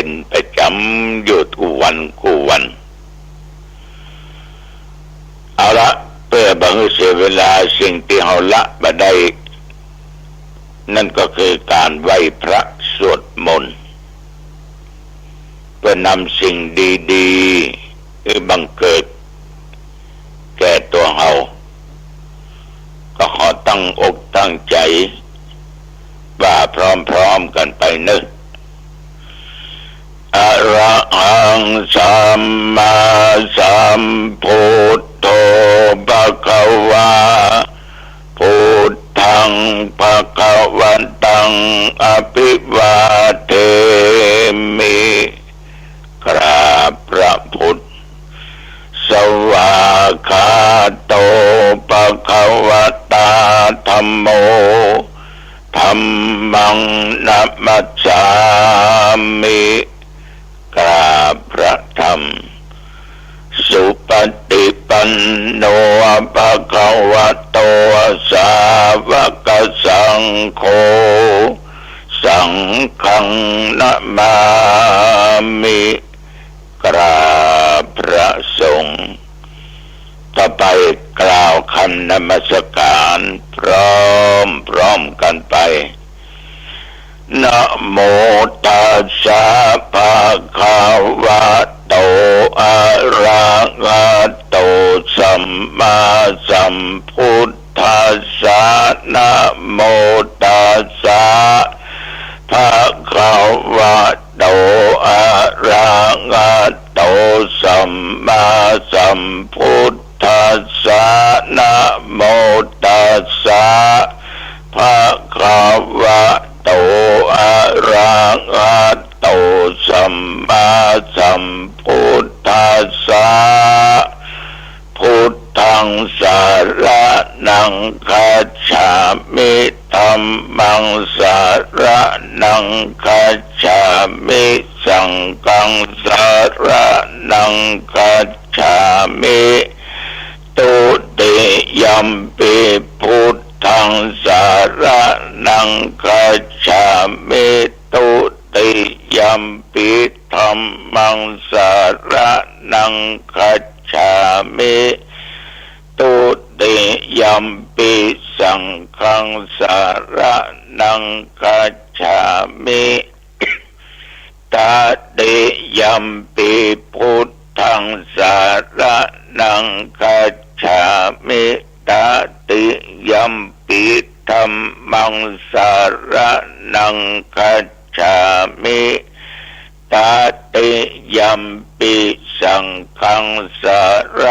เป็นประจำอยู่ทุกวันเอาละเพื่อบังเสียเวลาสิ่งที่เราละมาได้นั่นก็คือการไหว้พระสวดมนต์เพื่อนำสิ่งดีๆที่บังเกิดแก่ตัวเราก็ขอตั้งอกตั้งใจว่าพร้อมๆกันไปเนอะอะระหังสัมมาสัมพุทโธภะคะวาพุทธังภะคะวันตังอภิวาเทมิกราบพระพุทธสวากขาโตภะคะวะตาธัมโมธัมมังนัมมัสสามิกราบพระธรรมสุปฏิปันโนภะคะวะโตสาวกสังโฆสังฆังนะมามิกราบพระสงฆ์ต่อไปกล่าวคำนมัสการพร้อมกันไปนะโมตัสสะภะคะวะโตอะระหะโตสัมมาสัมพุทธัสสะนะโมตัสสะภะคะวะโตอะระหะโตสัมมาสัมพุทธัสสะนะโมตัสสะภะคะวะโตอะระหะโตสัมมาสัมพุทธัสสะพุทธังสารนังคัจฉามิธัมมังสารนังคัจฉามิสังฆังสารนังคัจฉามิตุติยัมปิพุทธังสารนังคัจฉามิตุติยัมปิธัมมังสารนังคัจฉามิตุติยัมปิสังฆังสารนังคัจฉามิตติยัมปิพุทธังสารนังคัจฉามิตติยัมปิธัมมังสารนังคัจฉามิตติยัมปิสังฆังสาร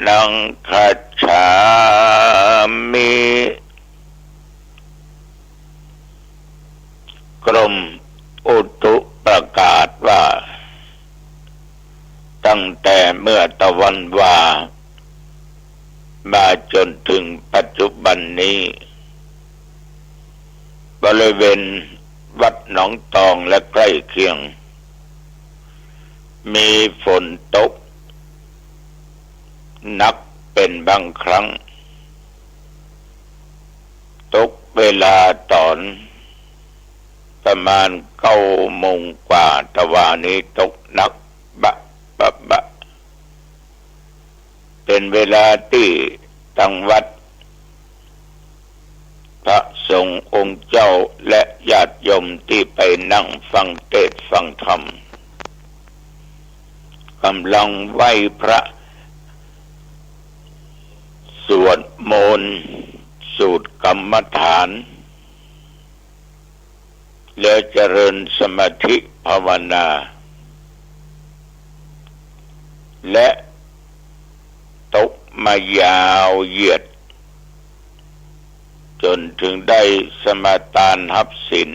นังคัจฉามิกรมอุตุประกาศว่าตั้งแต่เมื่อตะวันวามาจนถึงปัจจุบันนี้บริเวณวัดหนองตองและใกล้เคียงมีฝนตกหนักเป็นบางครั้งตกเวลาตอนประมาณ9 โมงกว่าตะวันนี้ตกหนักบะเป็นเวลาที่ตั้งวัดพระสงฆ์องค์เจ้าและญาติโยมที่ไปนั่งฟังเทศน์ฟังธรรมกำลังไหว้พระสวดมนต์สูตรกรรมฐานแล้วเจริญสมาธิภาวนาและตกมายาวเหยียดจนถึงได้สมาทานหับศีล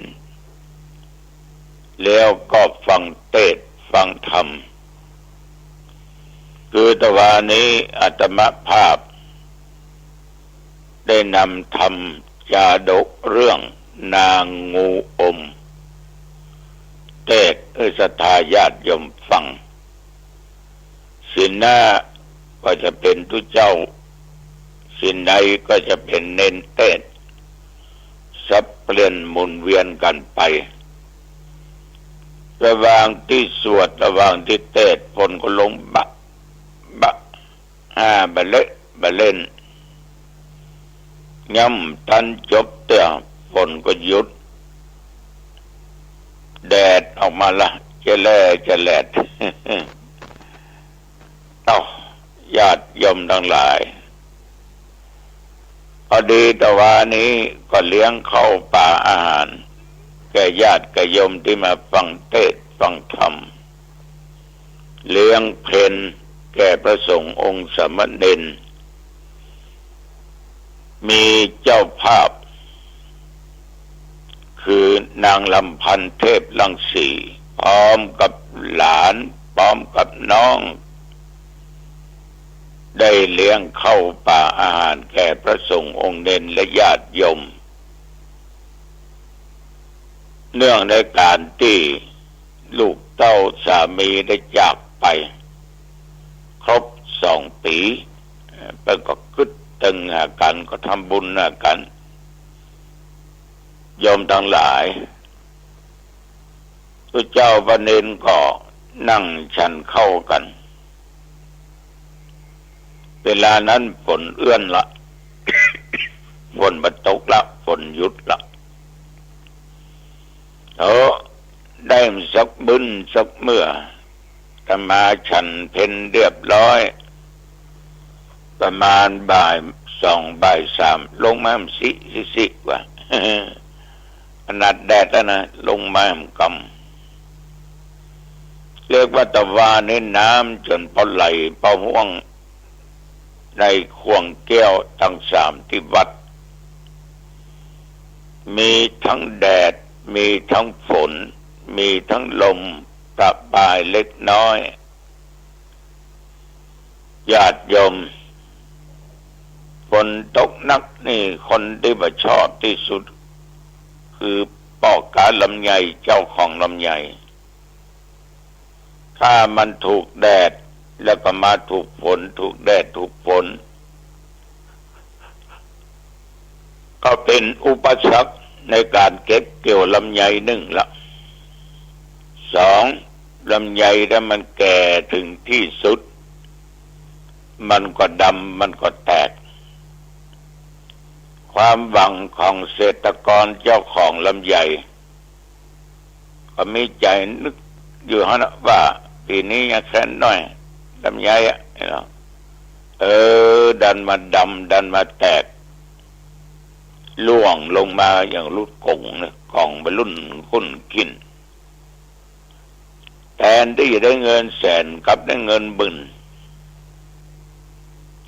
แล้วก็ฟังเทศน์ฟังธรรมคือตะวันนี้อาตมาภาพได้นำธรรมจาดกเรื่องนางงูอมเทศน์ศรัทธาญาติโยมฟังสินหน้าก็จะเป็นทุเจ้าสินใดก็จะเป็นเน้นเทศน์สับเปลี่ยนหมุนเวียนกันไป ระหว่างที่สวดระหว่างที่เทศฝนก็ลงบะบะเล่นย่ำทันจบเตี้ยฝนก็หยุดแดดออกมาละจะแลด ญาติโยมทั้งหลายพอดีแต่ว่านี้ก็เลี้ยงข้าวป่าอาหารแก่ญาติแก่โยมที่มาฟังเทศน์ฟังธรรมเลี้ยงเพลแก่พระสงฆ์องค์สมณเณรมีเจ้าภาพคือนางลำพันธ์เทพรังสีพร้อมกับหลานพร้อมกับน้องได้เลี้ยงข้าวป่าอาหารแก่พระสงฆ์องค์เณรและญาติโยมเนื่องในการที่ลูกเต้าสามีได้จากไปครบ2 ปีเป็นก็คึดตึงหากันก็ทำบุญหากันโยมทั้งหลายพระเจ้าพระเนรก็นั่งฉันเข้ากันเวลานั้นฝนเอื้อนละ ฝนบัดตกละฝนหยุดละได้สักบึ้นสักเมื่อธรรมาฉันเพ็ญเรียบร้อยประมาณบ่าย2บ่าย3ลงมาสิว่า ขนาดแดดแล้วนะลงมากำเรียกว่าตะวาในน้ำจนพอไหลพอห่วงในข่วงแก้วทั้ง3ที่วัดมีทั้งแดดมีทั้งฝนมีทั้งลมประปรายเล็กน้อยญาติโยมฝนตกหนักนี่คนที่บ่ชอบที่สุดคือพ่อค้าลำไยเจ้าของลำไยถ้ามันถูกแดดแล้วก็มาถูกฝนถูกแดดถูกฝนก็เป็นอุปสรรคในการเก็บเกี่ยวลำไย1ละ2ลำไยถ้ามันแก่ถึงที่สุดมันก็ดำมันก็แตกความหวังของเกษตรกรเจ้าของลำไยก็มีใจนึกอยู่ฮะว่าปีนี้ยังแค่น้อยลำไยดันมาดำดันมาแตกล่วงลงมาอย่างลูกกงเนี่ยกองบรรลุนคุ้นกินแทนที่จะได้เงินแสนกับได้เงินหมื่น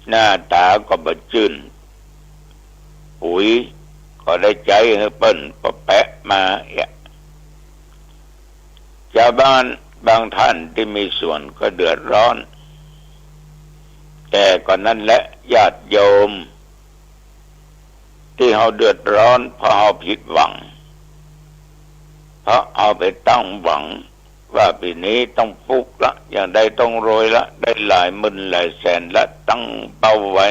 หน้าตาก็บะจื้นปุ๋ยก็ได้ใจให้เปิ้นก็แปะมาชาวบ้านบางท่านที่มีส่วนก็เดือดร้อนแต่ก่อนนั้นแหละญาติโยมที่เขาเดือดร้อนเพราะเขาผิดหวังเพราะเอาไปตั้งหวังว่าปีนี้ต้องฟุกละอย่างใดต้องโรยละได้หลายหมื่นหลายแสนละตั้งเป้าไว้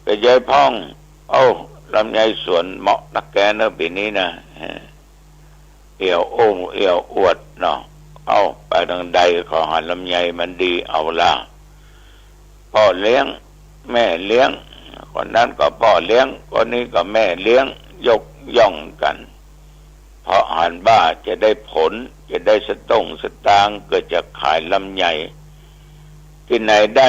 ไปยายพ่องลำไยสวนเหมาะนักแกเนอะปีนี้นะเอี่ยวโอ้เอี่ยวอวดเนาะไปทางใดขอหันลำไยมันดีเอาละพ่อเลี้ยงแม่เลี้ยงคนนั้นก็พ่อเลี้ยงคนนี้ก็แม่เลี้ยงยกย่องกันเพราะหันบ้าจะได้ผลจะได้สตางค์เกิดจากขายลำไยที่ไหนได้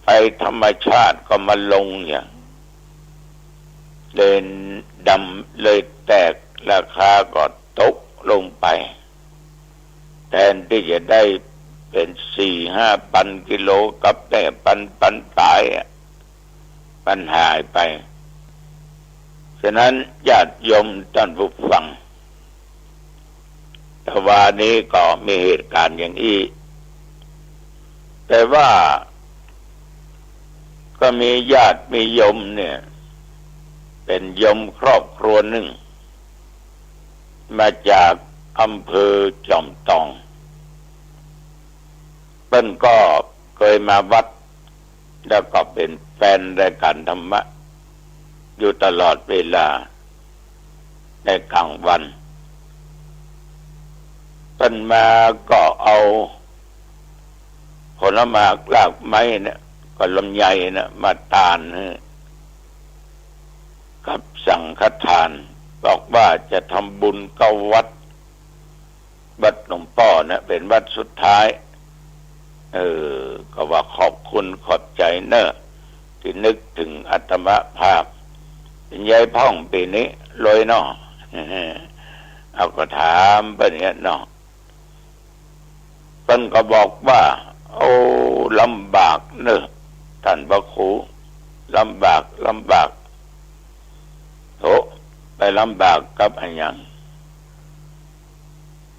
ไปธรรมชาติก็มาลงอย่างเลยดำเลยแตกราคาก็ตกลงไปแทนที่จะได้เป็น 4-5 พันกิโลกับได้ปันตายปัญหายไปฉะนั้นญาติโยมท่านผู้ฟังแต่ว่านี้ก็มีเหตุการณ์อย่างนี้แต่ว่าก็มีญาติมีโยมเนี่ยเป็นโยมครอบครัวหนึ่งมาจากอำเภอจอมทองเปิ้นก็เคยมาวัดแล้วก็เป็นแฟนรายการธรรมะอยู่ตลอดเวลาในกลางวัน ต้นมาก็เอาผลไม้รากไม้เนี่ยก็ลำไยนะมาตานกับสังฆทานบอกว่าจะทำบุญเก้าวัดหลวงพ่อนะเป็นวัดสุดท้ายก็ว่าขอบคุณขอบใจเนอะที่นึกถึงอาตมาภาพเป็นยายพ่องปีนี้รวยเนาะเอาก็ถามไปเนี่ยเนาะเพิ่นก็บอกว่าโอ้ลำบากเนอะท่านพระครูลำบากโถไปลำบากกับอันยัง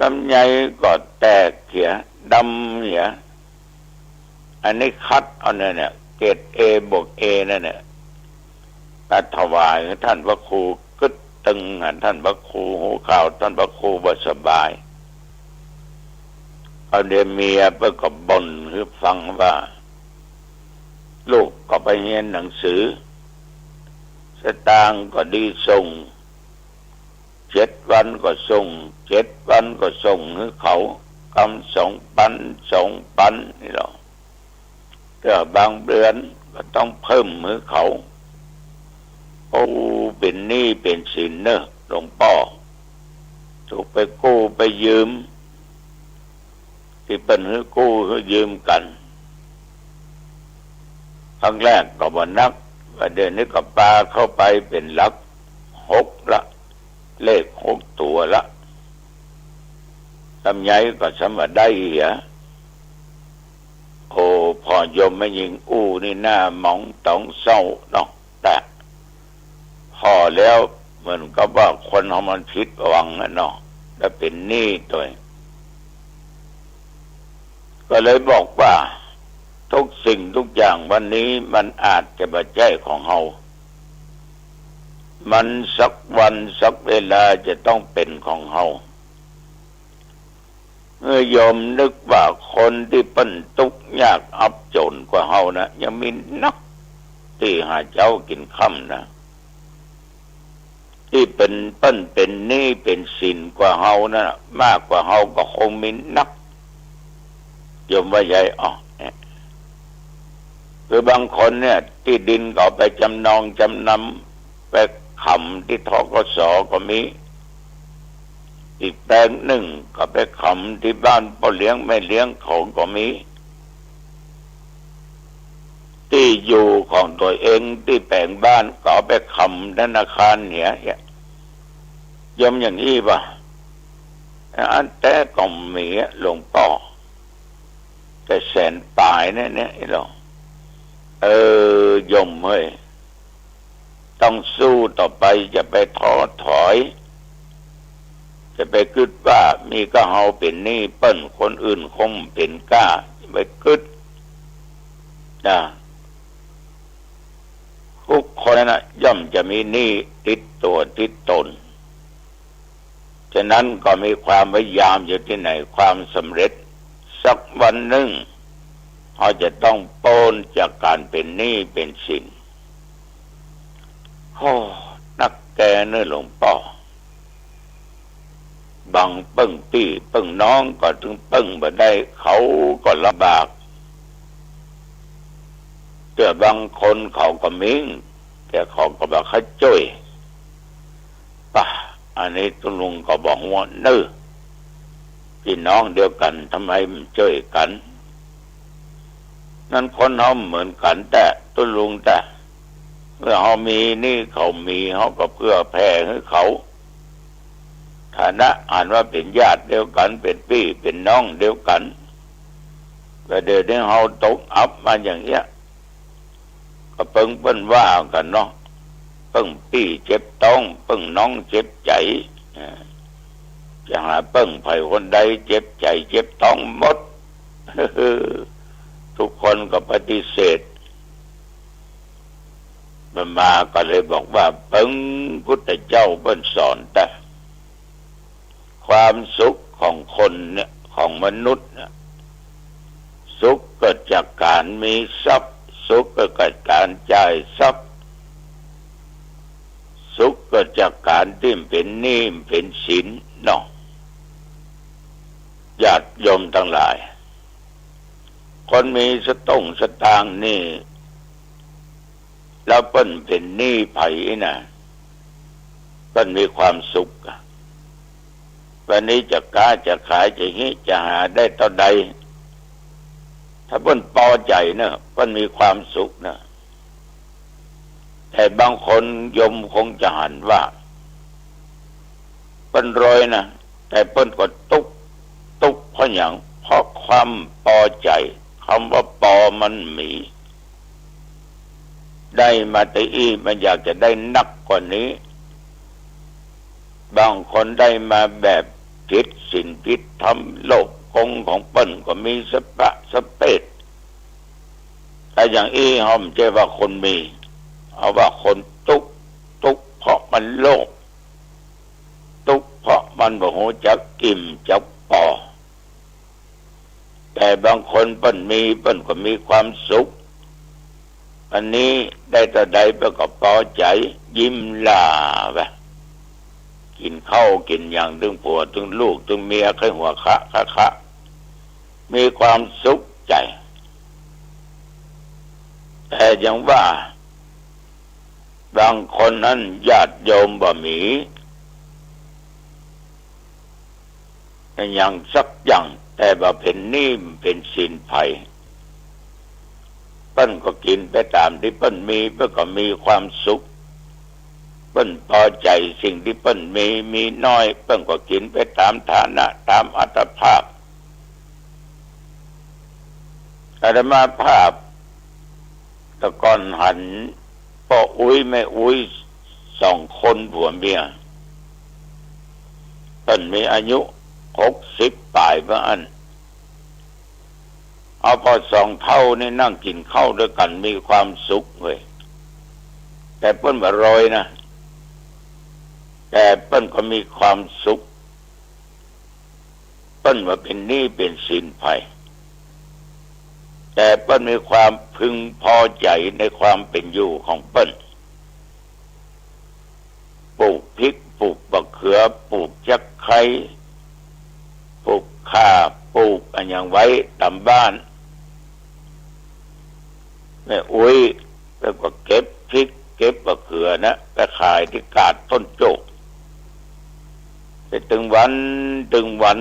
ลำไยก็แตกเขียดำเหียอันนี้คัดเอาเนี่ยเกรด A บวก A นั่นเนี่ยตัดถวายท่านพระครูกึดตึงท่านพระครูหูข่าวท่านพระครูบ่สบายเอาเดเมียเพื่อก็บ่นคือฟังว่าลูกก็ไปเรียนหนังสือสตางค์ก็ดีส่ง7 วันก็ส่ง7 วันก็ส่งให้เขากำ2,000นี่หรอแต่บางเดือนก็ต้องเพิ่มมือเขาโอ้เป็นหนี้เป็นสินเนอะหลวงพ่อถูกไปกู้ไปยืมที่เป็นให้กู้ให้ยืมกันครั้งแรกก็บ่นักว่าเดือนนี้ก็ปาเข้าไปเป็นหลัก6ละเลข6ตัวละทำไงก็สมได้เหรอโอ้พอยมไม่ยิงอู้นี่หน้าหมองต้องเศร้าเนาะแต่พอแล้วเหมือนกับว่าคนเขามันผิดหวังนะเนาะแล้วเป็นหนี้ตัวก็เลยบอกว่าทุกสิ่งทุกอย่างวันนี้มันอาจจะไม่ใช่ของเรามันสักวันสักเวลาจะต้องเป็นของเราเมื่อยอมนึกว่าคนที่เป็นทุกข์ยากอับจนกว่าเรานะยังมีนักที่หาเจ้ากินค่ำนะที่เป็นหนี้เป็นสินกว่าเรานะมากกว่าเราก็คงมีนักยอมว่าใหญ่คือบางคนเนี่ยที่ดินก็ไปจำนำไปขำที่ธกส.ก็มีอีกแปลงหนึ่งก็ไปขำที่บ้านพ่อเลี้ยงแม่เลี้ยงเขาก็มีที่อยู่ของตัวเองที่แปลงบ้านก็ไปขำธนาคารเนี่ยยอมอย่างนี้ป่ะอันแต่ก็มีหลวงพ่อแต่แสนปลายเนี่ยหรอยมเฮ้ยต้องสู้ต่อไปจะไปท้อถอยจะไปคิดว่ามีก็เฮาเป็นหนี้เปิ้นคนอื่นคงเป็นกล้าไปคิดนะทุกคนนะย่อมจะมีหนี้ติดตัวติดตนฉะนั้นก็มีความพยายามอยู่ที่ไหนความสำเร็จสักวันหนึ่งเขาจะต้องพ้นจากการเป็นหนี้เป็นสินโอ้นักแกเนื้อหลวงพ่อบางปึ้งพี่ปึ้งน้องก็ถึงปึ้งบ่ได้เขาก็ลำบากแต่บางคนเขาก็มิ่งแต่เขาก็บอกเขาช่วยป่ะอันนี้ตุลุงก็บอกว่าเนื้อพี่น้องเดียวกันทำไมมันช่วยกันนั่นคนเขาเหมือนกันแต่ตุลุงแต่เมื่อเขามีนี่เขามีเขาก็เพื่อแผ่ให้เขาฐานะอ่านว่าเป็นญาติเดียวกันเป็นพี่เป็นน้องเดียวกันแต่เดี๋ยวนี้เขาตกอับมาอย่างเงี้ยก็เปิ้นว่ากันเนาะเปิ้งพี่เจ็บต้องเปิ้งน้องเจ็บใจจะหาเปิ้งไผคนใดเจ็บใจเจ็บต้องหมด ทุกคนก็ปฏิเสธมาก็เลยบอกว่าเปิ้งพุทธเจ้าเปิ้นสอนแต่ความสุขของคนเนี่ยของมนุษย์เนี่ยสุขเกิดจากการมีทรัพย์สุขเกิดจากการจ่ายทรัพย์สุขเกิดจากการที่เป็นหนี้เป็นสินเนาะ ญาติโยมทั้งหลายคนมีสตางค์นี่แล้วเปิ้นเป็นหนี้ไผนะเปิ้นมีความสุขวันนี้จะค้าจะขายจะหิจะหาได้เท่าใดถ้าเปิ้นพอใจนะเปิ้นมีความสุขนะแต่บางคนโยมคงจะหันว่าเปิ้นรวยนะแต่เปิ้นก็ตุกเพราะอย่างเพราะความพอใจคำว่าปอมันมีได้มาแต่อีมันอยากจะได้นักกว่านี้บางคนได้มาแบบผิดศีลผิดธรรมโลภกงของเปิ้นก็มีสเปดแต่อย่างอีหอมเจว่าคนมีเอาว่าคนตุกเพราะมันโลภตุกเพราะมันบ่ฮู้จักกิ่มจักปอแต่บางคนเปิ้นมีเปิ้นก็มีความสุขอันนี้ได้แต่ใดเปิ้นก็พอใจยิ้มล่าไปกินข้าวกินอย่างถึงผัวถึงลูกถึงเมียใครหัวคะมีความสุขใจแต่ยังว่าบางคนนั้นญาติโยมบ่มีอย่างสักอย่างแต่บ่เป็นหนี้เป็นสินภัยเปิ้นก็กินไปตามที่เปิ้นมีเปิ้นก็มีความสุขเปิ้นพอใจสิ่งที่เปิ้นมีน้อยเปิ้นก็กินไปตามฐานะตามอัตภาพอาตมาภาพตะก่อนหันพ่ออุ้ยแม่อุ้ย2 คนผัวเมียเปิ้นมีอายุ60ปลายบางอันเอาพอ2 เท่านี่นั่งกินข้าวด้วยกันมีความสุขเว้ยแต่เปิ้นบ่รวยนะแต่เปิ้นก็มีความสุขเปิ้นว่าเป็นหนี้เป็นสินภัยแต่เปิ้นมีความพึงพอใจในความเป็นอยู่ของเปิ้นปลูกพริกปลูกมะเขือปลูกจักไคร้ปลูกข่าปลูกอันอย่างไว้ตามบ้านแม่อุ้ยแล้วก็เก็บพริกเก็บมะเขือนะไปขายที่กาดต้นโจกไปถึงวัน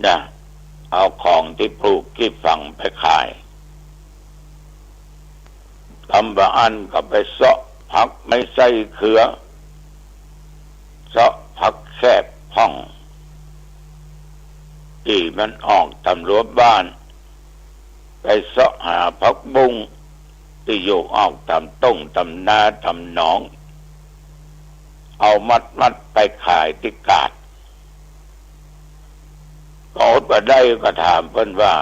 นะเอาของที่ปลูกที่ฝังไปขายทำบางอันก็ไปเสาะผักไม่ใส่เขือเสาะผักแคบพ่องที่มันออกตำรั้วบ้านไปเสาะหาผักบุ้งที่อยู่ออกตามต้งตำนาตำหนองเอามัดไปขายที่กาดก็อดมาได้ก็ถามเพิ่นว่า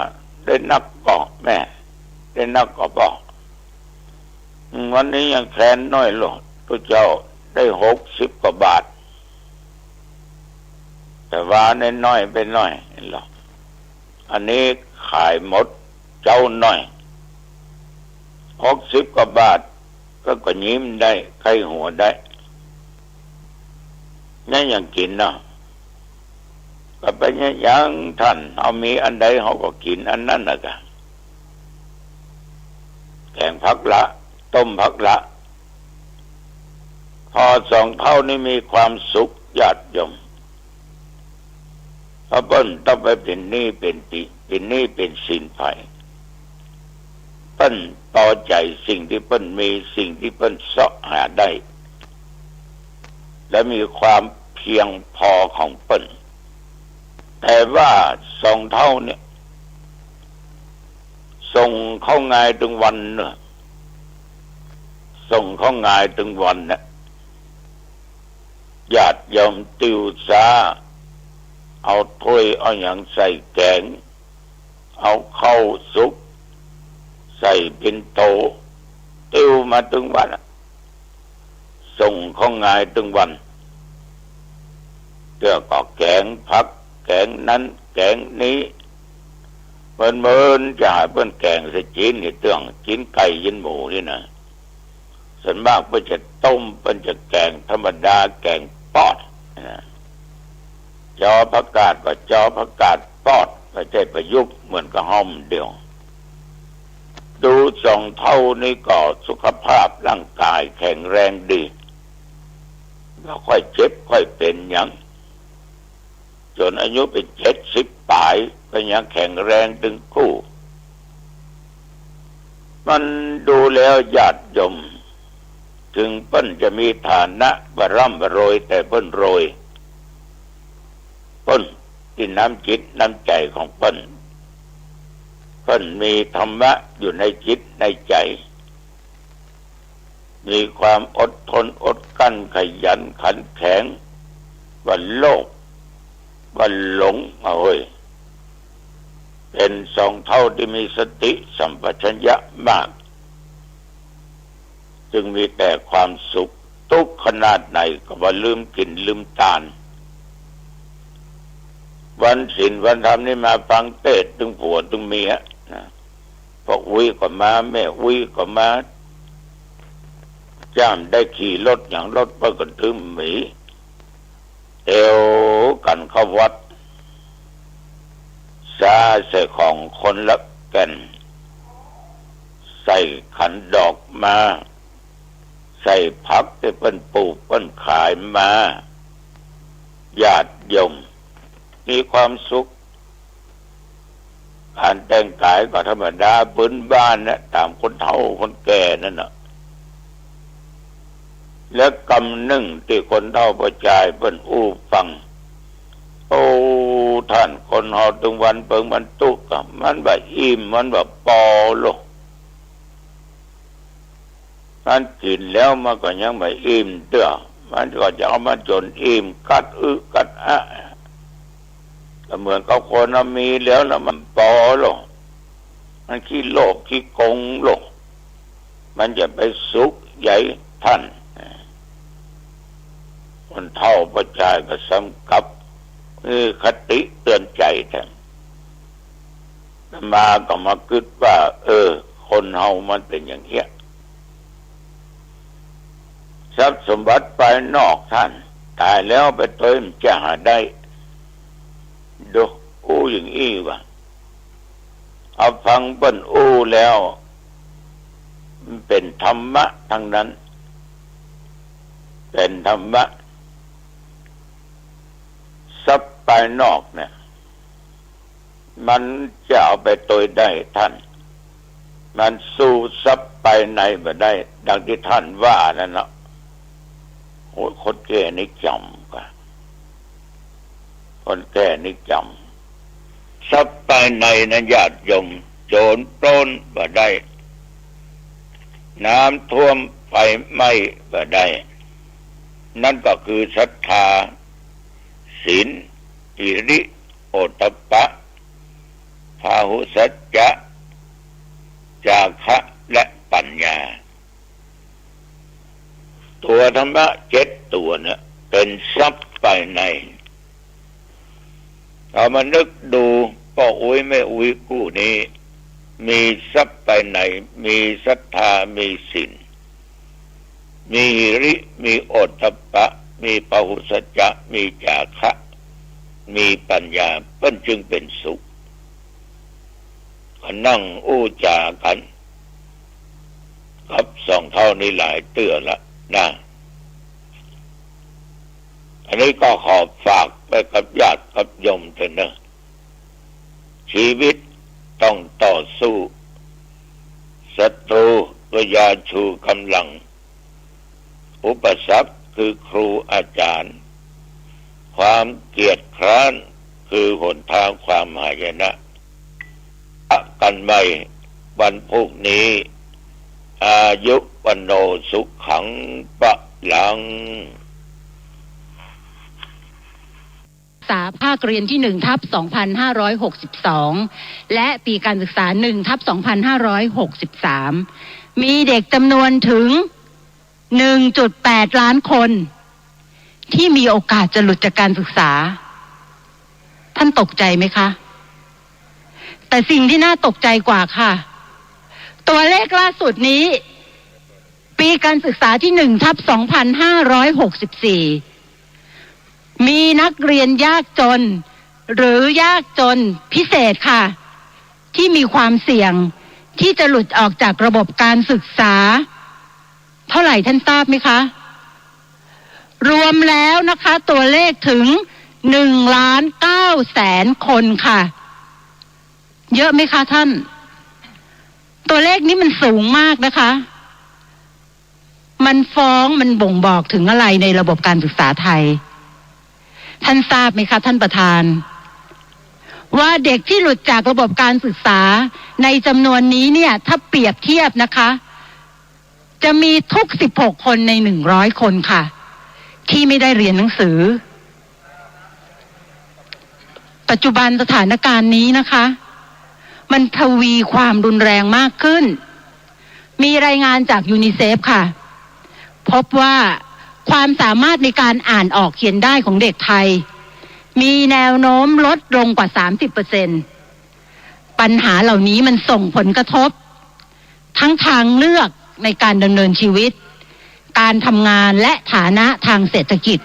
ได้นักก่อแม่ได้นักก็บอกวันนี้ยังแค้นน้อยลงตัวเจ้าได้60 กว่าบาทแต่ว่าน้อยไปหน่อยหรอกอันนี้ขายหมดเจ้าน้อย60 กว่าบาทก็ยิ้มได้ไข้หัวได้นี่ยังกินเนาะก็เป็นอย่างท่านเอามีอันใดเขาก็กินอันนั้นนะกะแกงผักละต้มผักละพอ2 เท่านี้มีความสุขญาติโยมเพราะเปิ้นต้องไปเป็นหนี้เป็นสินภัยเปิ้นพอใจสิ่งที่เปิ้นมีสิ่งที่เปิ้นเสาะหาได้และมีความเพียงพอของเปิ้นแต่ว่า2 เท่าเนี่ยส่งเข้าง่ายถึงวันเนอะส่งเข้าง่ายถึงวันเนี่ยญาติโยมติวสาเอาถ้วยเอาอย่างใส่แกงเอาข้าวสุกใส่ปิ่นโตติวมาถึงวันส่งเข้าง่ายถึงวันเดี๋ยวก็แกงผักแกงนั้นแกงนี้เปิ้นจะหาเปิ้นแกงใส่จีนนี่เรื่องจีนไก่ยินหมูนี่นะส่วนมากเปิ้นจะต้มเปิ้นจะแกงธรรมดาแกงปอดนะ จอประกาศก็จอประกาศปอดไม่ใช่ประยุกต์เหมือนกับห้อมเดียวดูส่องเท่านี้ก็สุขภาพร่างกายแข็งแรงดีแล้วค่อยเจ็บค่อยเป็นอย่างจนอายุเป็น70 ปลายก็ยังแข็งแรงถึงคู่มันดูแล้วญาติโยมถึงเปิ้นจะมีฐานะบร่ำบรวยแต่เปิ้นรวยเปิ้นที่น้ำจิตน้ำใจของเปิ้นมีธรรมะอยู่ในจิตในใจมีความอดทนอดกั้นขยันขันแข็งวันโลภวันหลงเฮ้ยเป็นสองเท่าที่มีสติสัมปชัญญะมากจึงมีแต่ความสุขทุกขนาดไหนก็บ่ลืมกินลืมทานวันศีลวันธรรมนี่มาฟังเทศน์ถึงผัวถึงเมียนะพ่ออุ้ยก็มาแม่อุ้ยก็มาจ้ามได้ขี่รถอย่างรถเปิ้ลก็ถึงหมีเอวกันเข้าวัดซาใส่ของคนละแก่นใส่ขันดอกมาใส่ผักที่เปิ้นปลูกเปิ้นขายมาญาติโยมมีความสุขการแต่งกายก็ธรรมดาพื้นบ้านนะตามคนเฒ่าคนแก่นั่นน่ะและกำหนึ่งที่คนเฒ่าประจายเปิ้นอู้ฟังโอ้ท่านคนเฮาถึงวันเปิงมันตุกะมันบ่อิ่มมันบ่พอโลกมันกินแล้วมันก็ยังไม่อิ่มเด้อมันก็จะเอามาจนอิ่มกัดกัดอะก็เหมือนกับคนมีแล้วมันพอโลกมันขี้โลภขี้โกงโลกมันจะไปสุขใหญ่ท่านคนเฒ่าประจายก็สำกับคติเตือนใจแท้มาก็มาคิดว่าคนเฮามันเป็นอย่างเงี้ยทรัพย์สมบัติภายนอกท่านตายแล้วไปเติมจะหาได้ดูอู้อย่างอี้วะเอาฟังเปิ้นอู้แล้วมันเป็นธรรมะทั้งนั้นเป็นธรรมะทรัพย์ภายนอกเนี่ยมันจะเอาไปตัวได้ท่านมันสู้ทรัพย์ภายในไม่ได้ดังที่ท่านว่านั่นเนาะโอ้คนแก่นี่จำกันคนแก่นี่จำทรัพย์ภายในนั้นญาติโยมโจรปล้นบ่ได้น้ำท่วมไฟไหม้บ่ได้นั่นก็คือศรัทธาศีลหิริโอตตัปปะพาหุสัจจะจาคะและปัญญาตัวธรรมะ7 ตัวเนี่ยเป็นทรัพย์ภายในเอามานึกดูพ่ออุ้ยแม่อุ้ยคู่นี้มีทรัพย์ภายในมีศรัทธามีศีลมีหิริมีโอตตัปปะมีพหุสัจจะมีจาคะมีปัญญาเพิ่นจึงเป็นสุขก็นั่งอู้จากันครับสองเท่านี้หลายเตื้อละนะอันนี้ก็ขอฝากไปกับญาติกับโยมเถอะนะชีวิตต้องต่อสู้ศัตรูก็อย่าชูกำลังอุปสรรคคือครูอาจารย์ความเกียจคร้านคือหนทางความหายนะกันใหม่วันพรุ่งนี้อายุวันโนสุขังปะลังศึกษาภาคเรียนที่1/2562และปีการศึกษา1/2563มีเด็กจำนวนถึง 1.8 ล้านคนที่มีโอกาสจะหลุดจากการศึกษาท่านตกใจไหมคะแต่สิ่งที่น่าตกใจกว่าค่ะตัวเลขล่าสุดนี้ปีการศึกษาที่1/2564 มีนักเรียนยากจนหรือยากจนพิเศษค่ะที่มีความเสี่ยงที่จะหลุดออกจากระบบการศึกษาเท่าไหร่ท่านทราบไหมคะรวมแล้วนะคะตัวเลขถึง1,900,000 คนค่ะเยอะไหมคะท่านตัวเลขนี้มันสูงมากนะคะมันฟ้องมันบ่งบอกถึงอะไรในระบบการศึกษาไทยท่านทราบไหมคะท่านประธานว่าเด็กที่หลุดจากระบบการศึกษาในจำนวนนี้เนี่ยถ้าเปรียบเทียบนะคะจะมีทุก16 คนใน100 คนค่ะที่ไม่ได้เรียนหนังสือปัจจุบันสถานการณ์นี้นะคะมันทวีความรุนแรงมากขึ้นมีรายงานจากยูนิเซฟค่ะพบว่าความสามารถในการอ่านออกเขียนได้ของเด็กไทยมีแนวโน้มลดลงกว่า 30%ปัญหาเหล่านี้มันส่งผลกระทบทั้งทางเลือกในการดำเนินชีวิตการทำงานและฐานะทางเศรษฐกิจ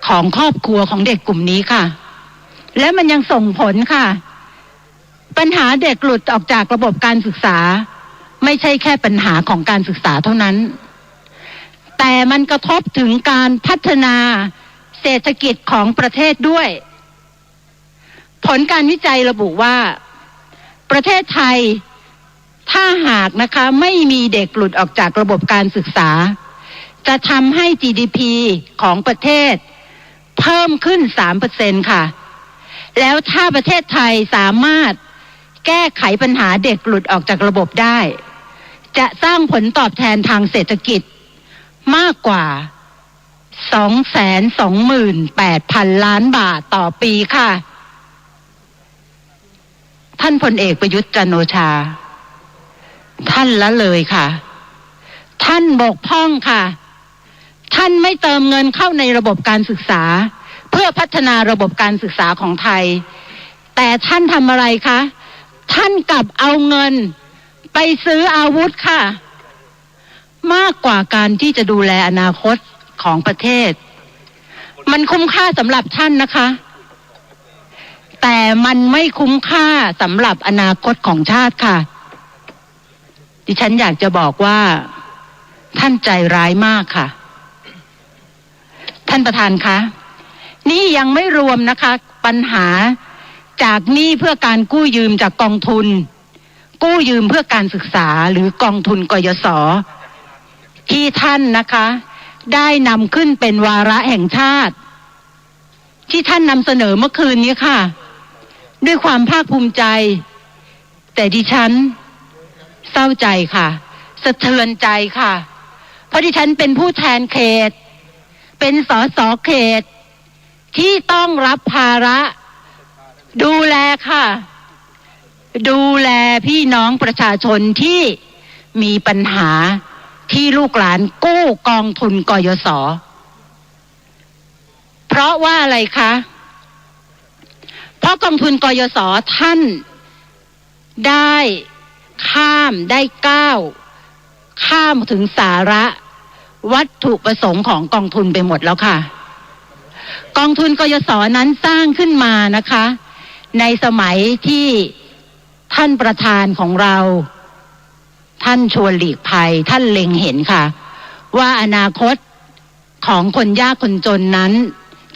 ของครอบครัวของเด็กกลุ่มนี้ค่ะและมันยังส่งผลค่ะปัญหาเด็กหลุดออกจากระบบการศึกษาไม่ใช่แค่ปัญหาของการศึกษาเท่านั้นแต่มันกระทบถึงการพัฒนาเศรษฐกิจของประเทศด้วยผลการวิจัยระบุว่าประเทศไทยถ้าหากนะคะไม่มีเด็กหลุดออกจากระบบการศึกษาจะทำให้ GDP ของประเทศเพิ่มขึ้น 3% ค่ะแล้วถ้าประเทศไทยสามารถแก้ไขปัญหาเด็กหลุดออกจากระบบได้จะสร้างผลตอบแทนทางเศรษฐกิจมากกว่า 228,000 ล้านบาทต่อปีค่ะท่านพลเอกประยุทธ์จันทร์โอชาท่านละเลยค่ะท่านบกพร่องค่ะท่านไม่เติมเงินเข้าในระบบการศึกษาเพื่อพัฒนาระบบการศึกษาของไทยแต่ท่านทำอะไรคะท่านกลับเอาเงินไปซื้ออาวุธค่ะมากกว่าการที่จะดูแลอนาคตของประเทศมันคุ้มค่าสำหรับท่านนะคะแต่มันไม่คุ้มค่าสำหรับอนาคตของชาติค่ะดิฉันอยากจะบอกว่าท่านใจร้ายมากค่ะท่านประธานคะนี่ยังไม่รวมนะคะปัญหาจากหนี้เพื่อการกู้ยืมจากกองทุนกู้ยืมเพื่อการศึกษาหรือกองทุนกยศที่ท่านนะคะได้นำขึ้นเป็นวาระแห่งชาติที่ท่านนำเสนอเมื่อคืนนี้ค่ะด้วยความภาคภูมิใจแต่ดิฉันเศร้าใจค่ะสะเทือนใจค่ะเพราะดิฉันเป็นผู้แทนเขตเป็นสสเขตที่ต้องรับภาระดูแลค่ะดูแลพี่น้องประชาชนที่มีปัญหาที่ลูกหลานกู้กองทุนกยศเพราะว่าอะไรคะเพราะกองทุนกยศท่านได้ก้าวข้ามถึงสาระวัตถุประสงค์ของกองทุนไปหมดแล้วค่ะกองทุนกยศนั้นสร้างขึ้นมานะคะในสมัยที่ท่านประธานของเราท่านชวนหลีกภัยท่านเล็งเห็นค่ะว่าอนาคตของคนยากคนจนนั้น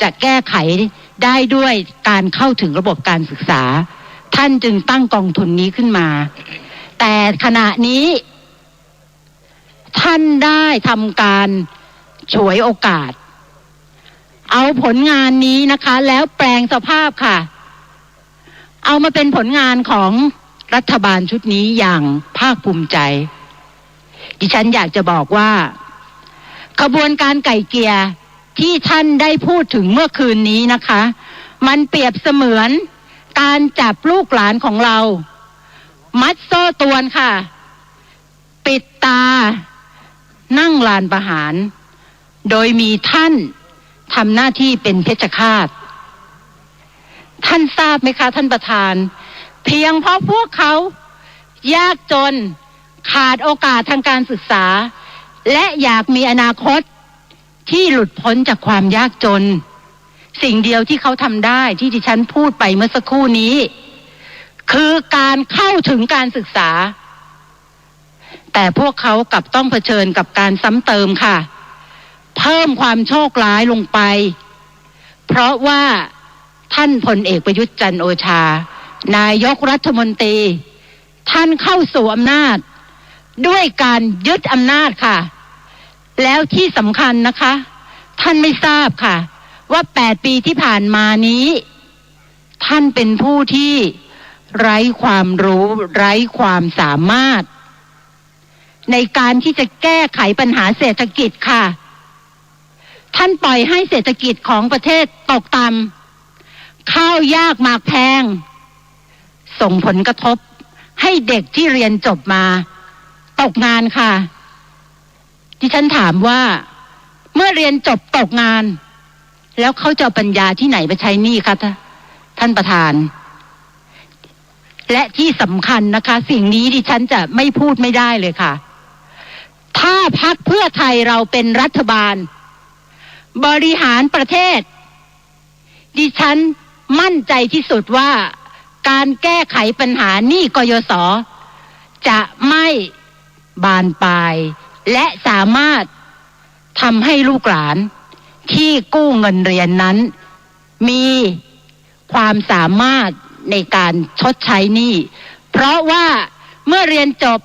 จะแก้ไขได้ด้วยการเข้าถึงระบบการศึกษาท่านจึงตั้งกองทุนนี้ขึ้นมาแต่ขณะนี้ท่านได้ทำการฉวยโอกาสเอาผลงานนี้นะคะแล้วแปลงสภาพค่ะเอามาเป็นผลงานของรัฐบาลชุดนี้อย่างภาคภูมิใจดิฉันอยากจะบอกว่าขบวนการไก่เกลี่ยที่ท่านได้พูดถึงเมื่อคืนนี้นะคะมันเปรียบเสมือนการจับลูกหลานของเรามัดโซ่ตรวนค่ะปิดตานั่งลานประหารโดยมีท่านทำหน้าที่เป็นเพชฌฆาตท่านทราบไหมคะท่านประธานเพียงเพราะพวกเขายากจนขาดโอกาสทางการศึกษาและอยากมีอนาคตที่หลุดพ้นจากความยากจน สิ่งเดียวที่เขาทำได้ที่ดิฉันพูดไปเมื่อสักครู่นี้คือการเข้าถึงการศึกษาแต่พวกเขากลับต้องเผชิญกับการซ้ำเติมค่ะเพิ่มความโชคร้ายลงไปเพราะว่าท่านพลเอกประยุทธ์จันทร์โอชานายกรัฐมนตรีท่านเข้าสู่อำนาจด้วยการยึดอำนาจค่ะแล้วที่สำคัญนะคะท่านไม่ทราบค่ะว่า8 ปีที่ผ่านมานี้ท่านเป็นผู้ที่ไร้ความรู้ไร้ความสามารถในการที่จะแก้ไขปัญหาเศรษฐกิจค่ะท่านปล่อยให้เศรษฐกิจของประเทศตกต่ำข้าวยากหมากแพงส่งผลกระทบให้เด็กที่เรียนจบมาตกงานค่ะดิฉันถามว่าเมื่อเรียนจบตกงานแล้วเขาจะเอาปัญญาที่ไหนไปใช้หนี้คะท่านประธานและที่สำคัญนะคะสิ่งนี้ดิฉันจะไม่พูดไม่ได้เลยค่ะถ้าพรรคเพื่อไทยเราเป็นรัฐบาลบริหารประเทศดิฉันมั่นใจที่สุดว่าการแก้ไขปัญหาหนี้กยศจะไม่บานปลายและสามารถทำให้ลูกหลานที่กู้เงินเรียนนั้นมีความสามารถในการชดใช้หนี้เพราะว่าเมื่อเรียนจบ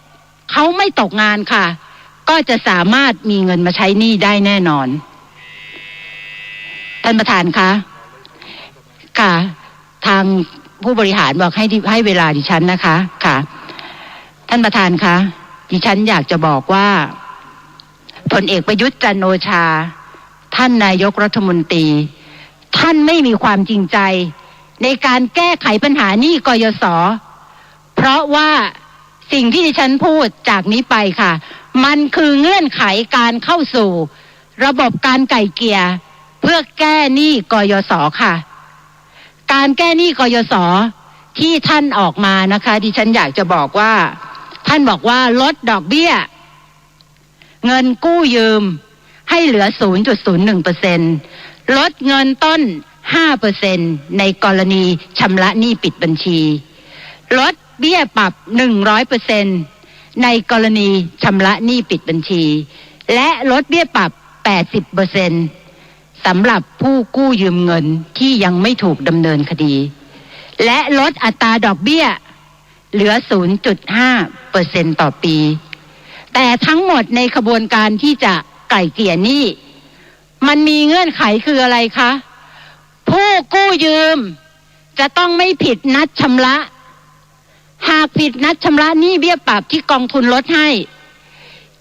เขาไม่ตกงานค่ะก็จะสามารถมีเงินมาใช้หนี้ได้แน่นอนท่านประธานคะค่ะทางผู้บริหารบอกให้เวลาดิฉันนะคะค่ะท่านประธานคะดิฉันอยากจะบอกว่าพลเอกประยุทธ์จันทร์โอชาท่านนายกรัฐมนตรีท่านไม่มีความจริงใจในการแก้ไขปัญหาหนี้กยศเพราะว่าสิ่งที่ดิฉันพูดจากนี้ไปค่ะมันคือเงื่อนไขการเข้าสู่ระบบการไกล่เกลี่ยเพื่อแก้หนี้กยศค่ะการแก้หนี้กยศที่ท่านออกมานะคะดิฉันอยากจะบอกว่าท่านบอกว่าลดดอกเบี้ยเงินกู้ยืมให้เหลือ 0.01% ลดเงินต้น 5% ในกรณีชำระหนี้ปิดบัญชีลดเบี้ยปรับ 100% ในกรณีชำระหนี้ปิดบัญชีและลดเบี้ยปรับ 80% สำหรับผู้กู้ยืมเงินที่ยังไม่ถูกดำเนินคดีและลดอัตราดอกเบี้ยเหลือ 0.5% ต่อปีแต่ทั้งหมดในขบวนการที่จะไกล่เกลี่ยหนี้มันมีเงื่อนไขคืออะไรคะผู้กู้ยืมจะต้องไม่ผิดนัดชำระหากผิดนัดชำระหนี้เบี้ยปรับที่กองทุนลดให้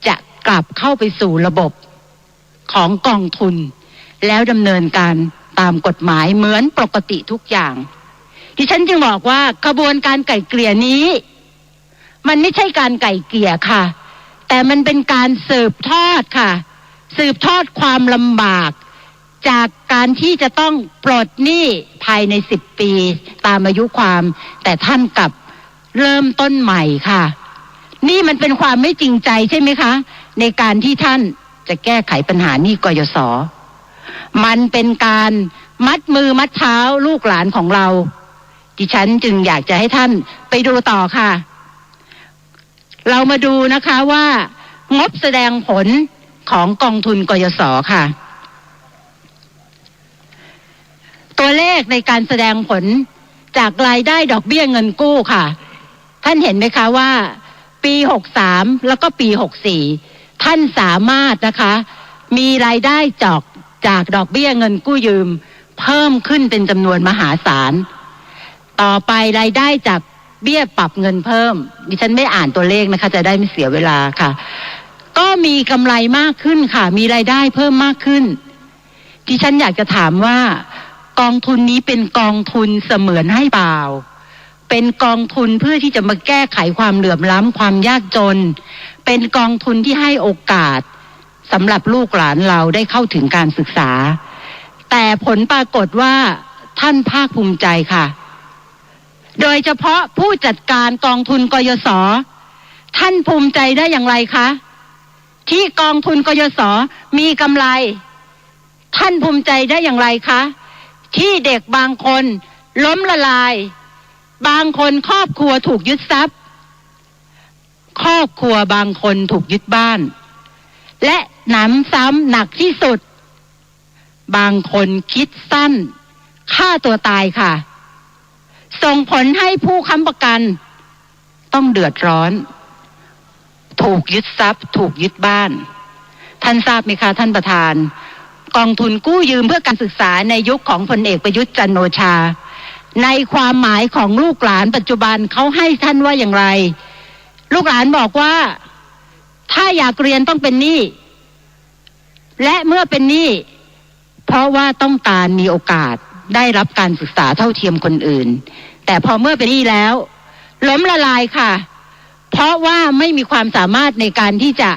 จะกลับเข้าไปสู่ระบบของกองทุนแล้วดำเนินการตามกฎหมายเหมือนปกติทุกอย่างดิฉันจึงบอกว่าขบวนการไกล่เกลี่ยนี้มันไม่ใช่การไกล่เกลี่ยค่ะแต่มันเป็นการสืบทอดค่ะสืบทอดความลำบากจากการที่จะต้องปลดหนี้ภายใน10 ปีตามอายุความแต่ท่านกลับเริ่มต้นใหม่ค่ะนี่มันเป็นความไม่จริงใจใช่ไหมคะในการที่ท่านจะแก้ไขปัญหาหนี้กยศมันเป็นการมัดมือมัดเท้าลูกหลานของเราดิฉันจึงอยากจะให้ท่านไปดูต่อค่ะเรามาดูนะคะว่างบแสดงผลของกองทุนกยศค่ะตัวเลขในการแสดงผลจากรายได้ดอกเบี้ยเงินกู้ค่ะท่านเห็นไหมคะว่าปี63แล้วก็ปี64ท่านสามารถนะคะมีรายได้จากดอกเบี้ยเงินกู้ยืมเพิ่มขึ้นเป็นจำนวนมหาศาลต่อไปรายได้จากเบี้ยปรับเงินเพิ่มดิฉันไม่อ่านตัวเลขนะคะจะได้ไม่เสียเวลาค่ะก็มีกำไรมากขึ้นค่ะมีรายได้เพิ่มมากขึ้นดิฉันอยากจะถามว่ากองทุนนี้เป็นกองทุนเสมือนให้เปล่าเป็นกองทุนเพื่อที่จะมาแก้ไขความเหลื่อมล้ำความยากจนเป็นกองทุนที่ให้โอกาสสำหรับลูกหลานเราได้เข้าถึงการศึกษาแต่ผลปรากฏว่าท่านภาคภูมิใจค่ะโดยเฉพาะผู้จัดการกองทุนกยศท่านภูมิใจได้อย่างไรคะที่กองทุนกยศมีกำไรท่านภูมิใจได้อย่างไรคะ ที่เด็กบางคนล้มละลายบางคนครอบครัวถูกยึดทรัพย์ครอบครัวบางคนถูกยึดบ้านและหนำซ้ำหนักที่สุดบางคนคิดสั้นฆ่าตัวตายค่ะส่งผลให้ผู้ค้ำประกันต้องเดือดร้อนถูกยึดทรัพย์ถูกยึดบ้านท่านทราบไหมคะท่านประธานกองทุนกู้ยืมเพื่อการศึกษาในยุคของพลเอกประยุทธ์จันทร์โอชาในความหมายของลูกหลานปัจจุบันเขาให้ท่านว่าอย่างไรลูกหลานบอกว่าถ้าอยากเรียนต้องเป็นหนี้และเมื่อเป็นหนี้เพราะว่าต้องการมีโอกาสได้รับการศึกษาเท่าเทียมคนอื่นแต่พอเมื่อเป็นหนี้แล้วล้มละลายค่ะเพราะว่าไม่มีความสามารถในการที่จะ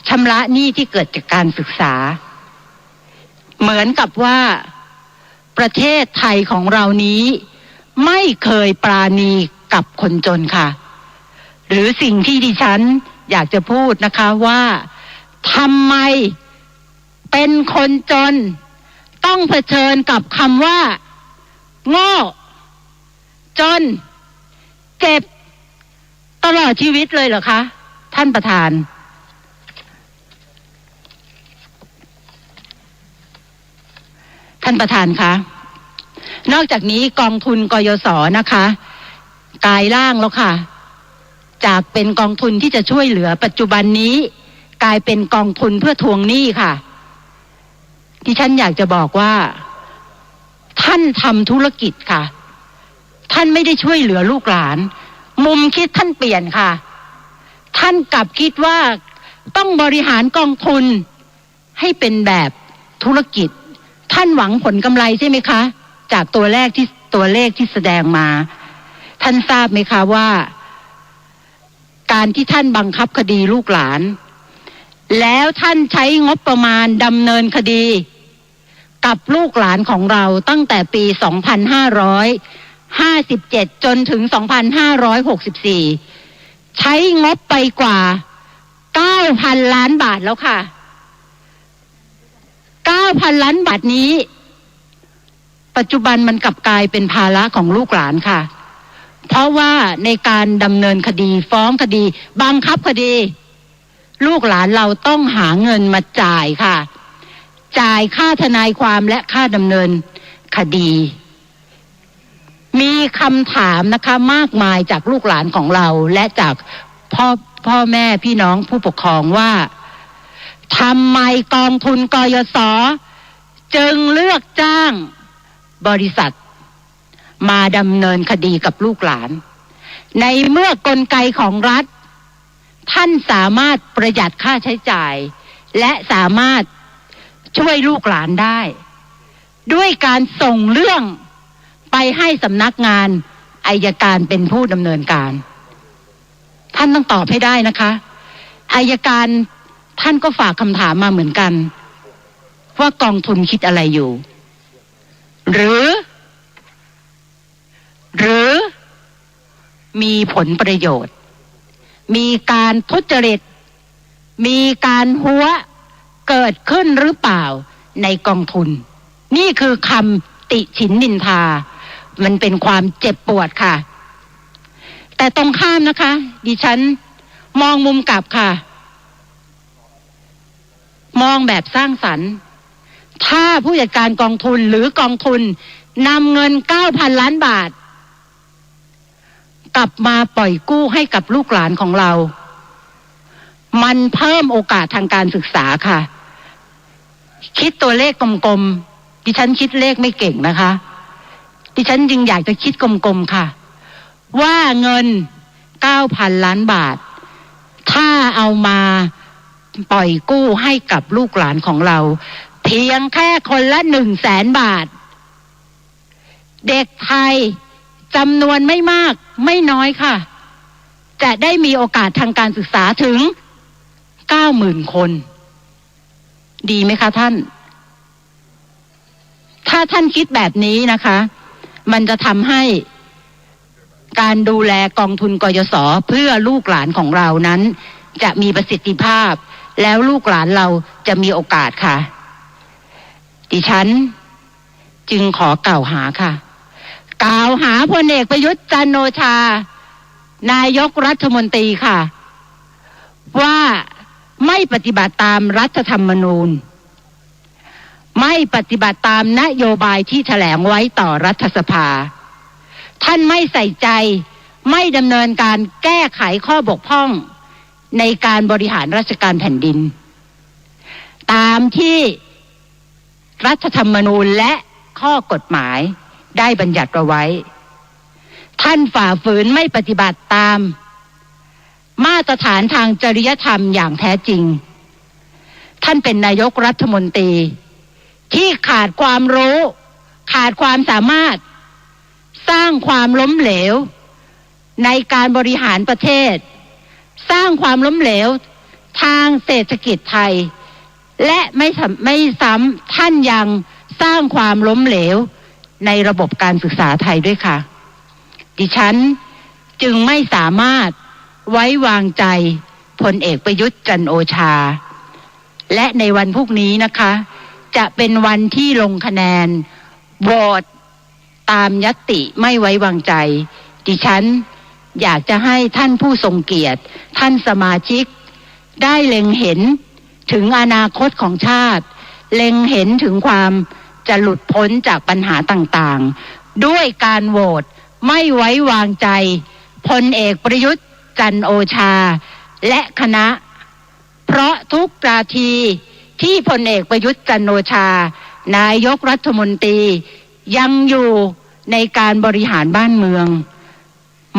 ชำระหนี้ที่เกิดจากการศึกษาเหมือนกับว่าประเทศไทยของเรานี้ไม่เคยปราณีกับคนจนค่ะหรือสิ่งที่ดิฉันอยากจะพูดนะคะว่าทำไมเป็นคนจนต้องเผชิญกับคำว่าโง่จนเจ็บตลอดชีวิตเลยเหรอคะท่านประธานคะนอกจากนี้กองทุนกยศนะคะกลายร่างแล้วค่ะจากเป็นกองทุนที่จะช่วยเหลือปัจจุบันนี้กลายเป็นกองทุนเพื่อทวงหนี้ค่ะที่ฉันอยากจะบอกว่าท่านทำธุรกิจค่ะท่านไม่ได้ช่วยเหลือลูกหลานมุมคิดท่านเปลี่ยนค่ะท่านกลับคิดว่าต้องบริหารกองทุนให้เป็นแบบธุรกิจท่านหวังผลกำไรใช่ไหมคะจากตัวเลขที่แสดงมาท่านทราบไหมคะว่าการที่ท่านบังคับคดีลูกหลานแล้วท่านใช้งบประมาณดำเนินคดีกับลูกหลานของเราตั้งแต่ปี2557จนถึง2564ใช้งบไปกว่า 9,000 ล้านบาทแล้วค่ะ 9,000 ล้านบาทนี้ปัจจุบันมันกลับกลายเป็นภาระของลูกหลานค่ะเพราะว่าในการดำเนินคดีฟ้องคดีบังคับคดีลูกหลานเราต้องหาเงินมาจ่ายค่ะจ่ายค่าทนายความและค่าดำเนินคดีมีคำถามนะคะมากมายจากลูกหลานของเราและจากพ่อแม่พี่น้องผู้ปกครองว่าทำไมกองทุนกยศจึงเลือกจ้างบริษัทมาดำเนินคดีกับลูกหลานในเมื่อกลไกของรัฐท่านสามารถประหยัดค่าใช้จ่ายและสามารถช่วยลูกหลานได้ด้วยการส่งเรื่องไปให้สำนักงานอัยการเป็นผู้ดำเนินการท่านต้องตอบให้ได้นะคะอัยการท่านก็ฝากคำถามมาเหมือนกันว่ากองทุนคิดอะไรอยู่หรือมีผลประโยชน์มีการทุจริตมีการหัวเกิดขึ้นหรือเปล่าในกองทุนนี่คือคำติฉินนินทามันเป็นความเจ็บปวดค่ะแต่ตรงข้ามนะคะดิฉันมองมุมกลับค่ะมองแบบสร้างสรรค์ถ้าผู้จัดการกองทุนหรือกองทุนนำเงิน 9,000 ล้านบาทกลับมาปล่อยกู้ให้กับลูกหลานของเรามันเพิ่มโอกาสทางการศึกษาค่ะคิดตัวเลขกลมๆดิฉันคิดเลขไม่เก่งนะคะดิฉันจึงอยากจะคิดกลมๆค่ะว่าเงิน 9,000 ล้านบาทถ้าเอามาปล่อยกู้ให้กับลูกหลานของเราเพียงแค่คนละ 100,000 บาทเด็กไทยจำนวนไม่มากไม่น้อยค่ะจะได้มีโอกาสทางการศึกษาถึง 90,000 คนดีไหมคะท่านถ้าท่านคิดแบบนี้นะคะมันจะทำให้การดูแลกองทุนกยศเพื่อลูกหลานของเรานั้นจะมีประสิทธิภาพแล้วลูกหลานเราจะมีโอกาสค่ะดิฉัน จึงขอกล่าวหาค่ะกล่าวหาพลเอกประยุทธ์จันทร์โอชานายกรัฐมนตรีค่ะว่าไม่ปฏิบัติตามรัฐธรรมนูญไม่ปฏิบัติตามนโยบายที่แถลงไว้ต่อรัฐสภาท่านไม่ใส่ใจไม่ดำเนินการแก้ไขข้อบกพร่องในการบริหารราชการแผ่นดินตามที่รัฐธรรมนูญและข้อกฎหมายได้บัญญัติเอาไว้ท่านฝ่าฝืนไม่ปฏิบัติตามมาตรฐานทางจริยธรรมอย่างแท้จริงท่านเป็นนายกรัฐมนตรีที่ขาดความรู้ขาดความสามารถสร้างความล้มเหลวในการบริหารประเทศสร้างความล้มเหลวทางเศรษฐกิจไทยและไม่ซ้ำท่านยังสร้างความล้มเหลวในระบบการศึกษาไทยด้วยค่ะดิฉันจึงไม่สามารถไว้วางใจพลเอกประยุทธ์จันทร์โอชาและในวันพรุ่งนี้นะคะจะเป็นวันที่ลงคะแนนโหวตตามญัตติไม่ไว้วางใจดิฉันอยากจะให้ท่านผู้ทรงเกียรติท่านสมาชิกได้เล็งเห็นถึงอนาคตของชาติเล็งเห็นถึงความจะหลุดพ้นจากปัญหาต่างๆด้วยการโหวตไม่ไว้วางใจพลเอกประยุทธ์จันทร์โอชาและคณะเพราะทุกนาทีที่พลเอกประยุทธ์จันทร์โอชานายกรัฐมนตรียังอยู่ในการบริหารบ้านเมือง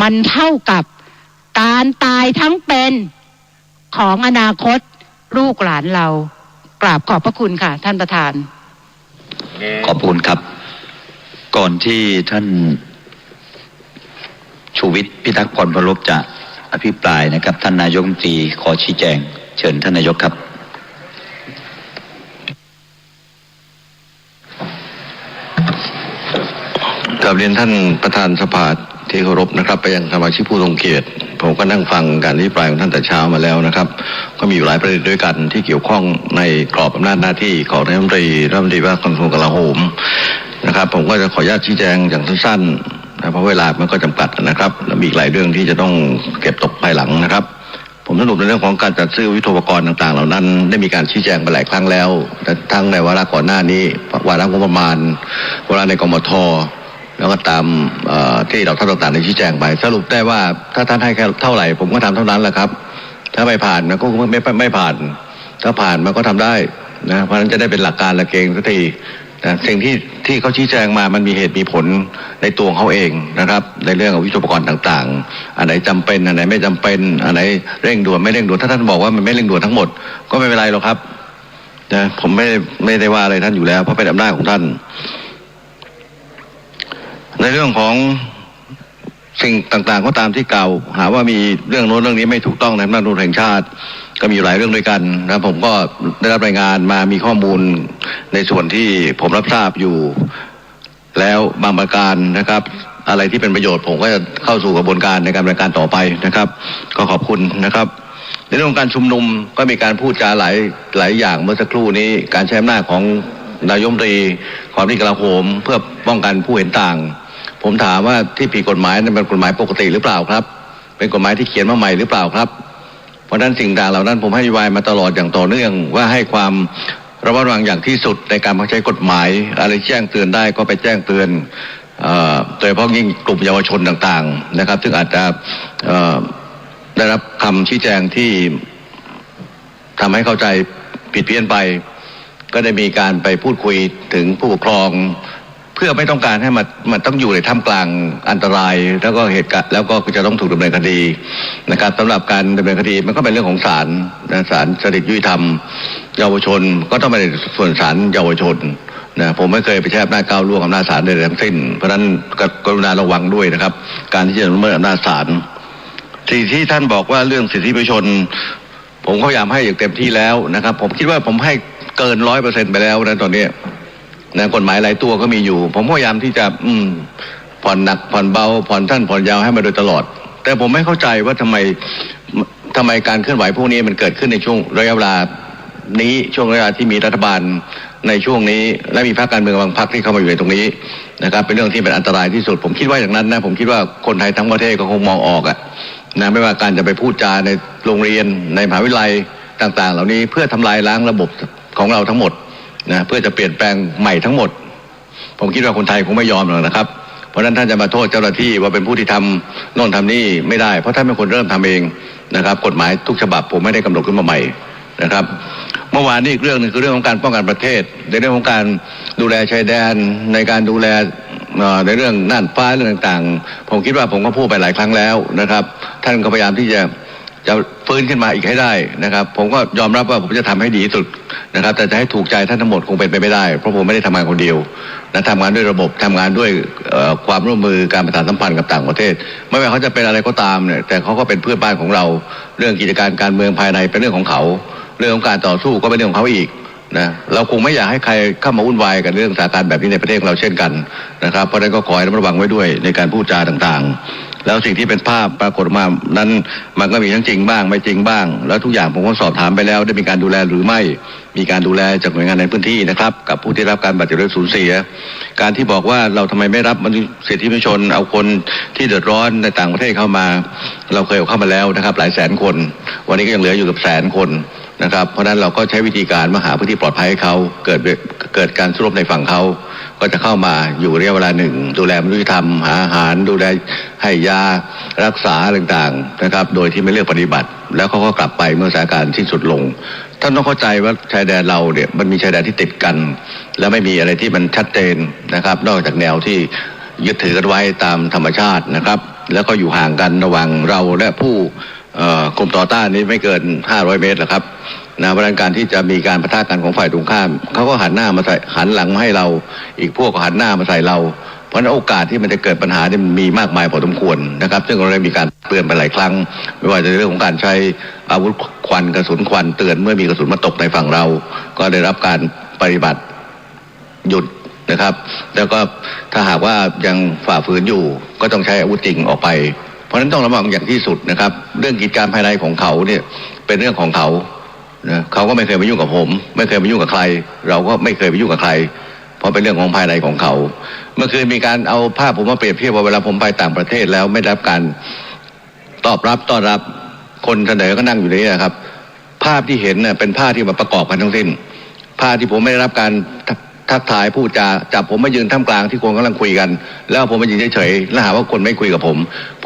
มันเท่ากับการตายทั้งเป็นของอนาคตลูกหลานเรากราบขอบพระคุณค่ะท่านประธานขอบคุณครับก่อนที่ท่านชูวิทย์พิทักษ์พรพลบจะอภิปรายนะครับท่านนายกรัฐมนตรีขอชี้แจงเชิญท่านนายกครับกราบเรียนท่านประธานสภาที่เคารพนะครับไปยังสมาชิกผู้ทรงเกียรติผมก็นั่งฟังการอภิปรายของท่านแต่เช้ามาแล้วนะครับก็มีอยู่หลายประเด็นด้วยกันที่เกี่ยวข้องในกรอบอำนาจหน้าที่ของรัฐมนตรีว่าการกระทรวงกลาโหมนะครับผมก็จะขออนุญาตชี้แจงอย่างสั้นๆเพราะเวลามันก็จำกัดนะครับและมีอีกหลายเรื่องที่จะต้องเก็บตกภายหลังนะครับผมสรุปในเรื่องของการจัดซื้อยุทโธปกรณ์ต่างๆเหล่านั้นได้มีการชี้แจงไปหลายครั้งแล้วทั้งในวาระก่อนหน้านี้วาระงบประมาณวาระในกมท.แล้วก็ตามที่เราท่านต่างๆได้ชี้แจงไปสรุปได้ว่าถ้าท่านให้แค่เท่าไหร่ผมก็ทำเท่านั้นแหละครับถ้าไม่ผ่านมันก็ไม่ผ่านถ้าผ่านมันก็ทำได้นะเพราะฉะนั้นจะได้เป็นหลักการละเกณฑ์สักทีนะสิ่งที่เขาชี้แจงมามันมีเหตุมีผลในตัวของเขาเองนะครับในเรื่องของวิทยุปกรณ์ต่างๆอันไหนจำเป็นอันไหนไม่จำเป็นอันไหนเร่งด่วนไม่เร่งด่วนถ้าท่านบอกว่ามันไม่เร่งด่วนทั้งหมดก็ไม่เป็นไรหรอกครับนะผมไม่ได้ว่าอะไรท่านอยู่แล้วเพราะเป็นอำนาจของท่านในเรื่องของสิ่งต่างๆก็ตามที่กล่าวหาว่ามีเรื่องโน้นเรื่องนี้ไม่ถูกต้องในอำนาจแห่งชาติก็มีหลายเรื่องด้วยกันนะผมก็ได้รับรายงานมามีข้อมูลในส่วนที่ผมรับทราบอยู่แล้วบางประการนะครับอะไรที่เป็นประโยชน์ผมก็จะเข้าสู่กระบวนการในการดำเนินการต่อไปนะครับก็ขอบคุณนะครับในเรื่องของการชุมนุมก็มีการพูดจาหลายอย่างเมื่อสักครู่นี้การใช้อำนาจของนายกรัฐมนตรีความที่กลาโหมเพื่อป้องกันผู้เห็นต่างผมถามว่าที่ผิดกฎหมายนั้นเป็นกฎหมายปกติหรือเปล่าครับเป็นกฎหมายที่เขียนมาใหม่หรือเปล่าครับเพราะฉะนั้นสิ่งต่างเหล่านั้นผมให้นโยบายมาตลอดอย่างต่อเนื่องว่าให้ความระมัดระวังอย่างที่สุดในการบังคับใช้กฎหมายอะไรแจ้งเตือนได้ก็ไปแจ้งเตือนโดยเฉพาะยิ่งกลุ่มเยาวชนต่างๆนะครับซึ่งอาจจะได้รับคำชี้แจงที่ทำให้เข้าใจผิดเพี้ยนไปก็ได้มีการไปพูดคุยถึงผู้ปกครองเพื่อไม่ต้องการให้มันต้องอยู่ในท่ามกลางอันตรายแล้วก็เหตุการณ์แล้วก็จะต้องถูกดำเนินคดีนะครับสำหรับการดำเนินคดีมันก็เป็นเรื่องของศาลนะศาลสถิตยุติธรรมเยาวชนก็ต้องไปในส่วนศาลเยาวชนนะผมไม่เคยไปใช้อำนาจก้าวล่วงอำนาจศาลใดๆทั้งสิ้นเพราะฉะนั้นกรุณาระวังด้วยนะครับการที่จะละเมิดอำนาจศาลที่ท่านบอกว่าเรื่องสิทธิประชาชนผมก็พยายามให้อย่างเต็มที่แล้วนะครับผมคิดว่าผมให้เกิน 100% ไปแล้วนะตอนนี้นะกฎหมายหลายตัวก็มีอยู่ผมพยายามที่จะผ่อนหนักผ่อนเบาผ่อนสั้นผ่อนยาวให้มาโดยตลอดแต่ผมไม่เข้าใจว่าทำไมการเคลื่อนไหวพวกนี้มันเกิดขึ้นในช่วงระยะเวลา นี้ช่วงเวลาที่มีรัฐบาลในช่วงนี้และมีพรรคการเมืองบางพรรคที่เข้ามาอยู่ในตรงนี้นะครับเป็นเรื่องที่เป็นอันตรายที่สุดผมคิดว่าอย่างนั้นนะผมคิดว่าคนไทยทั้งประเทศก็คงมองออกนะไม่ว่าการจะไปพูดจาในโรงเรียนในมหาวิทยาลัยต่างๆเหล่านี้เพื่อทำลายล้างระบบของเราทั้งหมดนะเพื่อจะเปลี่ยนแปลงใหม่ทั้งหมดผมคิดว่าคนไทยคงไม่ยอมหรอกนะครับเพราะฉะนั้นท่านจะมาโทษเจ้าหน้าที่ว่าเป็นผู้ที่ทำโน่นทำนี่ไม่ได้เพราะท่านเป็นคนเริ่มทำเองนะครับกฎหมายทุกฉบับผมไม่ได้กำหนดขึ้นมาใหม่นะครับเมื่อวานนี้อีกเรื่องนึงคือเรื่องของการป้องกันประเทศในเรื่องของการดูแลชายแดนในการดูแลในเรื่องน่านฟ้าเรื่องต่างๆผมคิดว่าผมก็พูดไปหลายครั้งแล้วนะครับท่านก็พยายามที่จะฟื้นขึ้นมาอีกให้ได้นะครับผมก็ยอมรับว่าผมจะทำให้ดีที่สุดนะครับแต่จะให้ถูกใจท่านทั้งหมดคงเป็นไปไม่ได้เพราะผมไม่ได้ทำงานคนเดียวนะทำงานด้วยระบบทำงานด้วยความร่วมมือการประสานสัมพันธ์กับต่างประเทศไม่ว่าเขาจะเป็นอะไรก็ตามเนี่ยแต่เขาก็เป็นเพื่อนบ้านของเราเรื่องกิจการการเมืองภายในเป็นเรื่องของเขาเรื่องของการต่อสู้ก็เป็นเรื่องของเขาอีกนะเราคงไม่อยากให้ใครเข้ามาวุ่นวายกับเรื่องสถานการณ์แบบนี้ในประเทศของเราเช่นกันนะครับเพราะฉะนั้นก็ขอให้ระมัดระวังไว้ด้วยในการพูดจาต่างๆแล้วสิ่งที่เป็นภาพปรากฏมานั้นมันก็มีทั้งจริงบ้างไม่จริงบ้างแล้วทุกอย่างผมก็สอบถามไปแล้วได้มีการดูแลหรือไม่มีการดูแลจากหน่วยงานในพื้นที่นะครับกับผู้ที่รับการบาดเจ็บหรือสูญเสียการที่บอกว่าเราทำไมไม่รับสิทธิมนุษยชนเอาคนที่เดือดร้อนในต่างประเทศเข้ามาเราเคยเอาเข้ามาแล้วนะครับหลายแสนคนวันนี้ก็ยังเหลืออยู่กับแสนคนนะครับเพราะฉะนั้นเราก็ใช้วิธีการมาหาพื้นที่ปลอดภัยให้เขาเกิดการสู้รบในฝั่งเขาก็จะเข้ามาอยู่ระยะเวลาหนึ่งดูแลมนุษยธรรมหาอาหารดูแลให้ยารักษาต่างๆนะครับโดยที่ไม่เลือกปฏิบัติแล้วเขาก็กลับไปเมื่อสถานการณ์สิ้นสุดลงท่านต้องเข้าใจว่าชายแดนเราเนี่ยมันมีชายแดนที่ติดกันและไม่มีอะไรที่มันชัดเจนนะครับนอกจากแนวที่ยึดถือกันไว้ตามธรรมชาตินะครับแล้วก็อยู่ห่างกันระหว่างเราและผู้กลุ่มต่อต้านนี้ไม่เกิน500 เมตรหรอกครับนะเพราะฉะนั้นการที่จะมีการปะทะกันของฝ่ายตรงข้ามเขาก็หันหน้ามาใส่หันหลังมาให้เราอีกพวกก็หันหน้ามาใส่เราเพราะฉะนั้นโอกาสที่มันจะเกิดปัญหาเนี่ยมีมากมายพอสมควรนะครับซึ่งเราได้มีการเตือนไปหลายครั้งไม่ว่าจะในเรื่องของการใช้อาวุธควันกระสุนควันเตือนเมื่อมีกระสุนมาตกในฝั่งเราก็ได้รับการปฏิบัติหยุดนะครับแล้วก็ถ้าหากว่ายังฝ่าฝืนอยู่ก็ต้องใช้อาวุธจริงออกไปเพราะฉะนั้นต้องระวังอย่างที่สุดนะครับเรื่องกิจการภายในของเขาเนี่ยเป็นเรื่องของเขานะเขาก็ไม่เคยไปยุ่งกับผมไม่เคยไปยุ่งกับใครเราก็ไม่เคยไปยุ่งกับใครเพราะเป็นเรื่องของภายในของเขาเมื่อคืนมีการเอาภาพผมมาเปรียบเทียบว่าเวลาผมไปต่างประเทศแล้วไม่ได้รับการต้อนรับคนเสนอก็นั่งอยู่นี่นะครับภาพที่เห็นเนี่ยเป็นภาพที่มาประกอบกันทั้งสิ้นภาพที่ผมไม่ได้รับการทักทายพูดจาจับผมมายืนท่ามกลางที่คนกำลังคุยกันแล้วผมมายืนเฉยๆแล้วหาว่าคนไม่คุยกับผม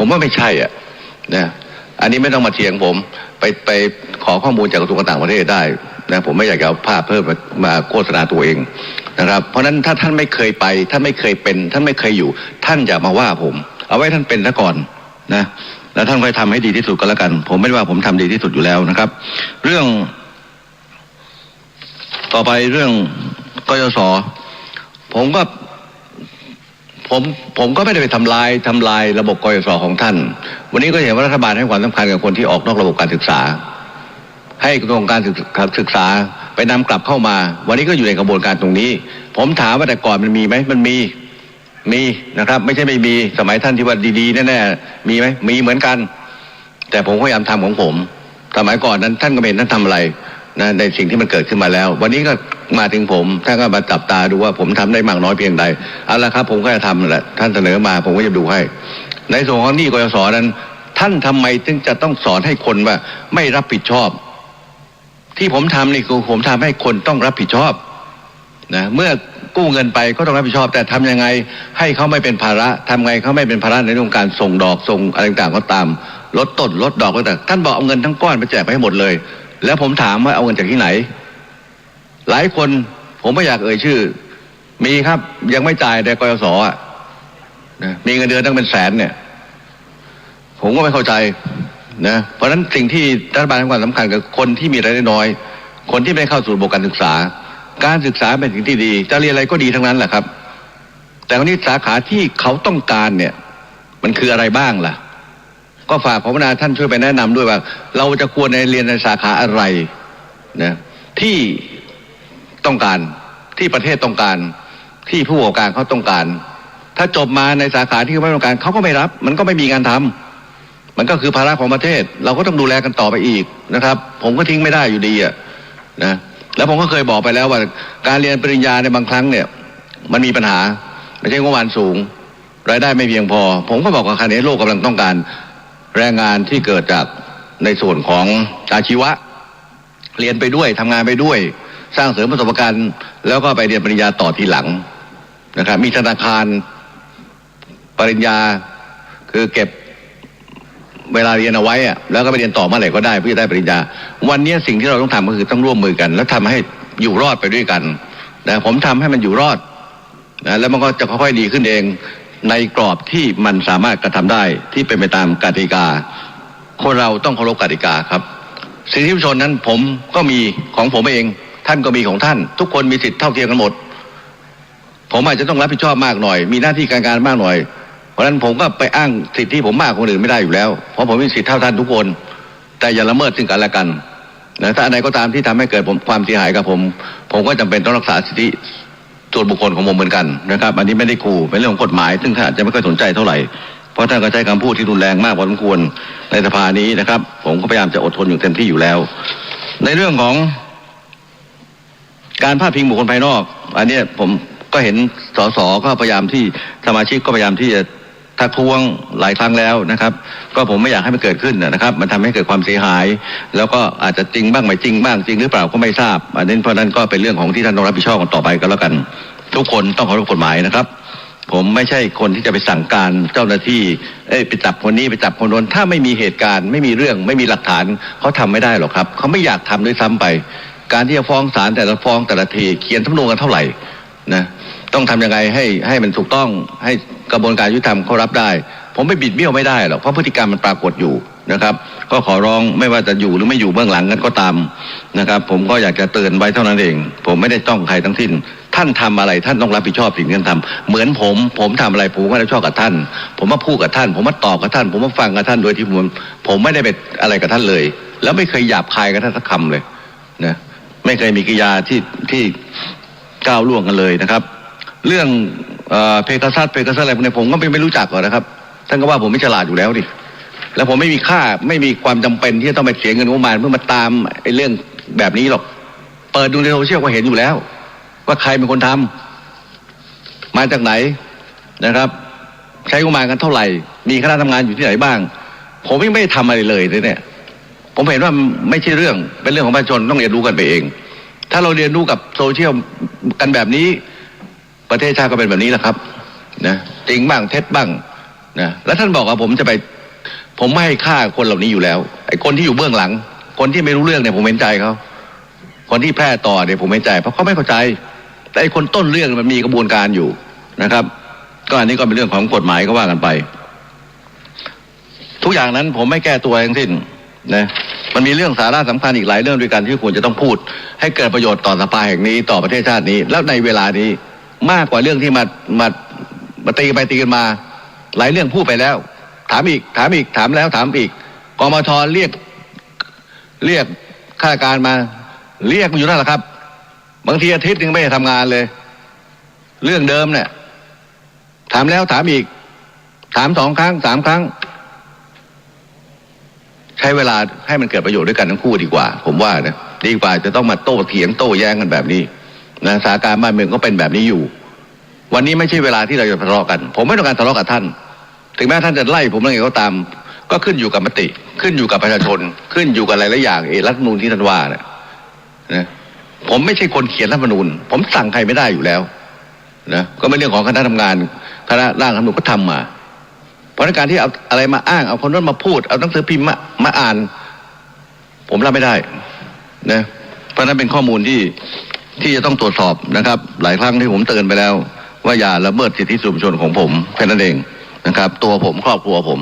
ว่าไม่ใช่อ่ะนะอันนี้ไม่ต้องมาเถียงผมไปขอข้อมูลจากกระทรวงต่างประเทศได้นะผมไม่อยากจะเอาภาพเพิ่มมาโฆษณาตัวเองนะครับเพราะฉะนั้นถ้าท่านไม่เคยไปท่านไม่เคยเป็นท่านไม่เคยอยู่ท่านอย่ามาว่าผมเอาไว้ท่านเป็นซะก่อนนะแล้วท่านค่อยทำให้ดีที่สุดก็แล้วกันผมไม่ได้ว่าผมทำดีที่สุดอยู่แล้วนะครับเรื่องต่อไปเรื่องกยศผมก็ไม่ได้ไปทำลายระบบกยศของท่านวันนี้ก็เห็นว่ารัฐบาลให้ความสำคัญกับคนที่ออกนอกระบบการศึกษาให้กระทรวงการศึกษาไปนำกลับเข้ามาวันนี้ก็อยู่ในกระบวนการตรงนี้ผมถามว่าแต่ก่อนมันมีไหมมันมีนะครับไม่ใช่ไม่มีสมัยท่านที่ว่าดีๆแน่ๆมีไหมมีเหมือนกันแต่ผมพยายามทำของผมสมัยก่อนนั้นท่านก็ไม่เห็นท่านทำอะไรนะในสิ่งที่มันเกิดขึ้นมาแล้ววันนี้ก็มาถึงผมท่านก็มาจับตาดูว่าผมทำได้มากน้อยเพียงใดเอาละครับผมก็จะทำแหละท่านเสนอมาผมก็จะดูให้ในส่วนของหนี้กยศนั้นท่านทำไมถึงจะต้องสอนให้คนว่าไม่รับผิดชอบที่ผมทำนี่คือผมทำให้คนต้องรับผิดชอบนะเมื่อกู้เงินไปก็ต้องรับผิดชอบแต่ทำยังไงให้เขาไม่เป็นภาระทำไงเขาไม่เป็นภาระในเรื่องการส่งดอกส่งอะไรต่างๆก็ตามลดต้นลดดอกก็แต่ท่านบอกเอาเงินทั้งก้อนไปแจกไปให้หมดเลยแล้วผมถามว่าเอาเงินจากที่ไหนหลายคนผมไม่อยากเอ่ยชื่อมีครับยังไม่จ่ายแต่กยศนะมีเงินเดือนตั้งเป็นแสนเนี่ยผมก็ไม่เข้าใจนะเพราะฉะนั้นสิ่งที่รัฐบาลให้ความสำคัญกับคนที่มีรายได้น้อยคนที่ไม่เข้าสู่ระบบการศึกษาเป็นสิ่งที่ดีจะเรียนอะไรก็ดีทั้งนั้นแหละครับแต่วันนี้สาขาที่เขาต้องการเนี่ยมันคืออะไรบ้างล่ะก็ฝากขอพระท่านช่วยไปแนะนำด้วยว่าเราจะควรเรียนในสาขาอะไรนะที่ต้องการที่ประเทศต้องการที่ผู้ประกอบการเขาต้องการถ้าจบมาในสาขาที่เขาไม่ต้องการเขาก็ไม่รับมันก็ไม่มีงานทำมันก็คือภาระของประเทศเราก็ต้องดูแลกันต่อไปอีกนะครับผมก็ทิ้งไม่ได้อยู่ดีอ่ะนะ แล้วผมก็เคยบอกไปแล้วว่าการเรียนปริญญาในบางครั้งเนี่ยมันมีปัญหาไม่ใช่งบประมาณสูงรายได้ไม่เพียงพอผมก็บอกว่าขณะนี้โลกกำลังต้องการแรงงานที่เกิดจากในส่วนของอาชีวะเรียนไปด้วยทำงานไปด้วยสร้างเสริมประสบการณ์แล้วก็ไปเรียนปริญญาต่อทีหลังนะครับมีธนาคารปริญญาคือเก็บเวลาเรียนเอาไว้อะแล้วก็ไปเรียนต่อเมื่อไหร่ก็ได้เพื่อได้ปริญญาวันนี้สิ่งที่เราต้องทำก็คือต้องร่วมมือกันแล้วทำให้อยู่รอดไปด้วยกันนะผมทำให้มันอยู่รอดนะแล้วมันก็จะค่อยๆดีขึ้นเองในกรอบที่มันสามารถกระทำได้ที่เป็นไปตามกติกาคนเราต้องเคารพกติกาครับสิทธิมนุษยชนนั้นผมก็มีของผมเองท่านก็มีของท่านทุกคนมีสิทธิเท่าเทียมกันหมดผมอาจจะต้องรับผิดชอบมากหน่อยมีหน้าที่การงานมากหน่อยเพราะฉะนั้นผมก็ไปอ้างสิทธิผมมากกว่าคนอื่นไม่ได้อยู่แล้วเพราะผมมีสิทธิเท่าท่านทุกคนแต่อย่าละเมิดซึ่งกันและกันนะถ้าอะไรก็ตามที่ทำให้เกิดความเสียหายกับผมก็จำเป็นต้องรักษาสิทธิส่วนบุคคลของผมเหมือนกันนะครับอันนี้ไม่ได้ขู่เป็นเรื่องของกฎหมายซึ่งท่านอาจจะไม่ค่อยสนใจเท่าไหร่เพราะท่านก็ใช้คำพูดที่รุนแรงมากพอสมควรในสภานี้นะครับผมก็พยายามจะอดทนอยู่เต็มที่อยู่แล้วในเรื่องของการพาดพิงบุคคลภายนอกอันนี้ผมก็เห็นสสก็พยายามที่สมาชิกก็พยายามที่จะทักท้วงหลายครั้งแล้วนะครับก็ผมไม่อยากให้มันเกิดขึ้นนะครับมันทำให้เกิดความเสียหายแล้วก็อาจจะจริงบ้างไม่จริงบ้างจริงหรือเปล่าก็ไม่ทราบอันนี้เพราะนั้นก็เป็นเรื่องของที่ท่านต้องรับผิดชอบกันต่อไปก็แล้วกันทุกคนต้องเคารพกฎหมายนะครับผมไม่ใช่คนที่จะไปสั่งการเจ้าหน้าที่ไปจับคนนี้ไปจับคนโน้นถ้าไม่มีเหตุการณ์ไม่มีเรื่องไม่มีหลักฐานเขาทำไม่ได้หรอกครับเขาไม่อยากทำด้วยซ้ำไปการที่จะฟ้องศาลแต่ละฟ้องแต่ละทีเขียนสำนวนกันเท่าไหร่นะต้องทำยังไงให้มันถูกต้องให้กระบวนการยุติธรรมเขารับได้ผมไม่บิดเบี้ยวไม่ได้หรอกเพราะพฤติกรรมมันปรากฏอยู่นะครับก็ขอร้องไม่ว่าจะอยู่หรือไม่อยู่เบื้องหลังกันก็ตามนะครับผมก็อยากจะเตือนไว้เท่านั้นเองผมไม่ได้ต้องใครทั้งสิ้นท่านทำอะไรท่านต้องรับผิดชอบสิ่งที่ท่านทำเหมือนผมทำอะไรผมก็รับผิดชอบกับท่านผมมาพูดกับท่านผมมาตอบกับท่านผมมาฟังกับท่านโดยที่ผมไม่ได้ไปอะไรกับท่านเลยแล้วไม่เคยหยาบคายกับท่านสักคำเลยนะไม่เคยมีกิริยาที่ก้าวล่วงกันเลยนะครับเรื่องเพกาซัสอะไรพวกนี้ผมก็ไม่รู้จักหรอกนะครับท่านก็ว่าผมไม่ฉลาดอยู่แล้วดิแล้วผมไม่มีค่าไม่มีความจำเป็นที่จะต้องไปเสียเงินงบประมาณเพื่อมาตามไอ้เรื่องแบบนี้หรอกเปิดดูในโซเชียลก็เห็นอยู่แล้วว่าใครเป็นคนทำมาจากไหนนะครับใช้งบประมาณกันเท่าไหร่มีคณะทำงานอยู่ที่ไหนบ้างผมไม่ได้ทำอะไรเลยเนี่ยผมเห็นว่าไม่ใช่เรื่องเป็นเรื่องของประชาชนต้องเรียนรู้กันไปเองถ้าเราเรียนรู้กับโซเชียลกันแบบนี้ประเทศชาติก็เป็นแบบนี้แหละครับนะจริงบ้างเท็จบ้างนะแล้วท่านบอกว่าผมไม่ให้ค่าคนเหล่านี้อยู่แล้วไอ้คนที่อยู่เบื้องหลังคนที่ไม่รู้เรื่องเนี่ยผมเห็นใจเขาคนที่แพร่ต่อเนี่ยผมเห็นใจเพราะเขาไม่เข้าใจแต่ไอ้คนต้นเรื่องมันมีกระบวนการอยู่นะครับก็อันนี้ก็เป็นเรื่องของกฎหมายก็ว่ากันไปทุกอย่างนั้นผมไม่แก้ตัวทั้งสิ้นนะมันมีเรื่องสาระสำคัญอีกหลายเรื่องด้วยกันที่ควรจะต้องพูดให้เกิดประโยชน์ต่อสภาแห่งนี้ต่อประเทศชาตินี้แล้วในเวลานี้มากกว่าเรื่องที่มาตีไปตีกันมาหลายเรื่องพูดไปแล้วถามอีกถามแล้วถามอีกกมธ.เรียกข้าราชการมาเรียกมาอยู่นั่นแหละครับบางทีอาทิตย์นึงไม่ได้ทำงานเลยเรื่องเดิมเนี่ยถามแล้วถามอีกถาม2 ครั้ง 3 ครั้งใช้เวลาให้มันเกิดประโยชน์ด้วยกันทั้งคู่ดีกว่าผมว่านะดีกว่าจะต้องมาโต้เถียงโต้แย้งกันแบบนี้นะสถานการณ์บ้านเมืองก็เป็นแบบนี้อยู่วันนี้ไม่ใช่เวลาที่เราจะทะเลาะกันผมไม่ต้องการทะเลาะกับท่านถึงแม้ท่านจะไล่ผมอะไรก็ตามก็ขึ้นอยู่กับมติขึ้นอยู่กับประชาชนขึ้นอยู่กับหลายๆอย่างรัฐธรรมนูญที่ท่านว่าเนี่ยนะผมไม่ใช่คนเขียนรัฐธรรมนูญผมสั่งใครไม่ได้อยู่แล้วนะก็เป็นเรื่องของคณะทำงานคณะร่างรัฐธรรมนูญก็ทำมาเพราะในการที่เอาอะไรมาอ้างเอาคนนั้นมาพูดเอาหนังสือพิมพ์มาอ่านผมรับไม่ได้นะเพราะนั้นเป็นข้อมูลที่จะต้องตรวจสอบนะครับหลายครั้งที่ผมเตือนไปแล้วว่าอย่าละเมิดสิทธิส่วนบุคคลของผมแค่นั้นเองนะครับตัวผมครอบครัวผม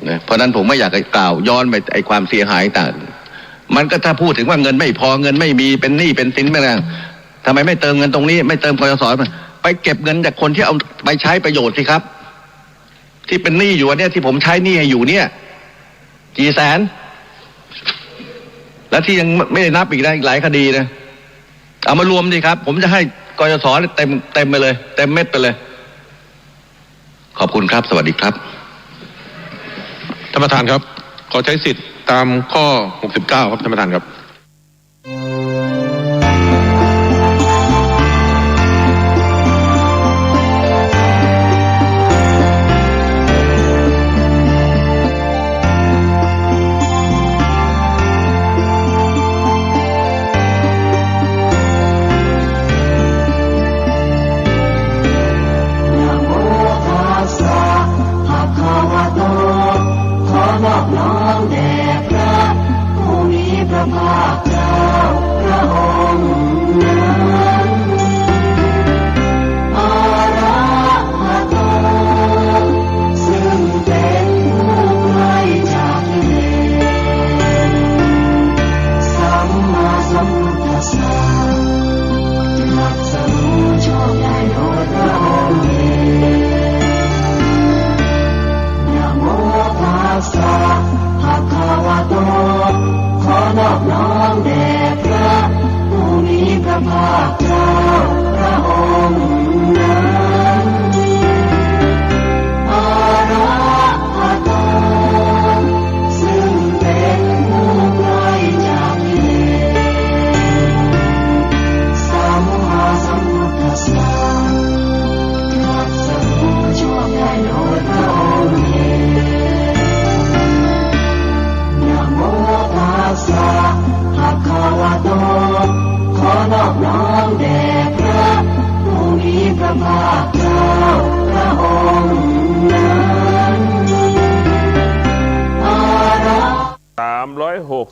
นะเพราะนั้นผมไม่อยากจะกล่าวย้อนไปไอ้ความเสียหายต่างมันก็ถ้าพูดถึงว่าเงินไม่พอเงินไม่มีเป็นหนี้เป็นสินไม่ได้ทำไมไม่เติมเงินตรงนี้ไม่เติมกยศไปเก็บเงินจากคนที่เอาไปใช้ประโยชน์สิครับที่เป็นหนี้อยู่เนี่ยที่ผมใช้หนี้ให้อยู่เนี่ยกี่แสนแล้วที่ยังไม่ได้นับอีกนะอีกหลายคดีนะเอามารวมดิครับผมจะให้กยศเต็มไปเลยเต็มเม็ดไปเลยขอบคุณครับสวัสดีครับท่านประธานครับขอใช้สิทธิ์ตามข้อ69ครับท่านประธานครับ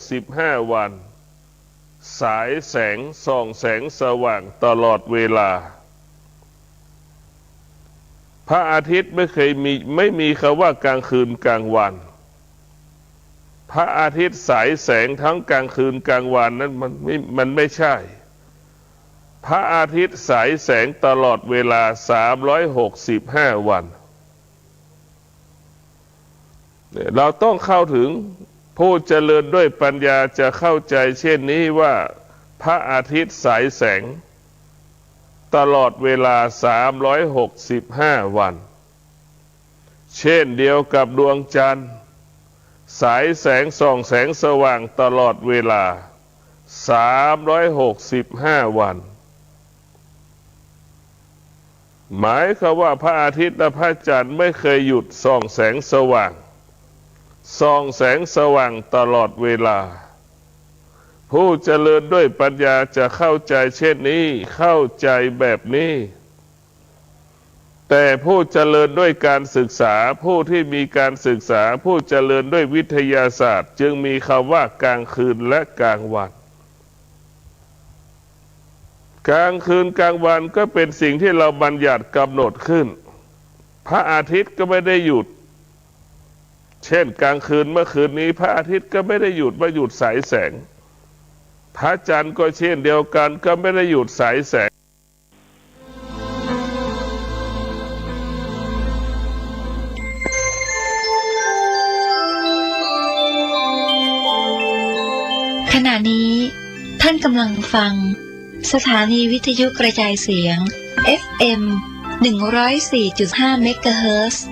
365 วันสายแสงส่องแสงสว่างตลอดเวลาพระอาทิตย์ไม่มีคำว่ากลางคืนกลางวันพระอาทิตย์สายแสงทั้งกลางคืนกลางวันนั้นมันไม่ใช่พระอาทิตย์สายแสงตลอดเวลา365 วันเราต้องเข้าถึงผู้เจริญด้วยปัญญาจะเข้าใจเช่นนี้ว่าพระอาทิตย์สายแสงตลอดเวลา365 วันเช่นเดียวกับดวงจันทร์สายแสงส่องแสงสว่างตลอดเวลา365 วันหมายความว่าพระอาทิตย์และพระจันทร์ไม่เคยหยุดส่องแสงสว่างส่องแสงสว่างตลอดเวลาผู้เจริญด้วยปัญญาจะเข้าใจเช่นนี้เข้าใจแบบนี้แต่ผู้เจริญด้วยการศึกษาผู้ที่มีการศึกษาผู้เจริญด้วยวิทยาศาสตร์จึงมีคำว่ากลางคืนและกลางวันกลางคืนกลางวันก็เป็นสิ่งที่เราบัญญัติกำหนดขึ้นพระอาทิตย์ก็ไม่ได้หยุดเช่นกลางคืนเมื่อคืนนี้พระอาทิตย์ก็ไม่ได้หยุดมาหยุดสายแสงพระจันทร์ก็เช่นเดียวกันก็ไม่ได้หยุดสายแสงขณะนี้ท่านกำลังฟังสถานีวิทยุกระจายเสียง FM 104.5 เมกะเฮิรตซ์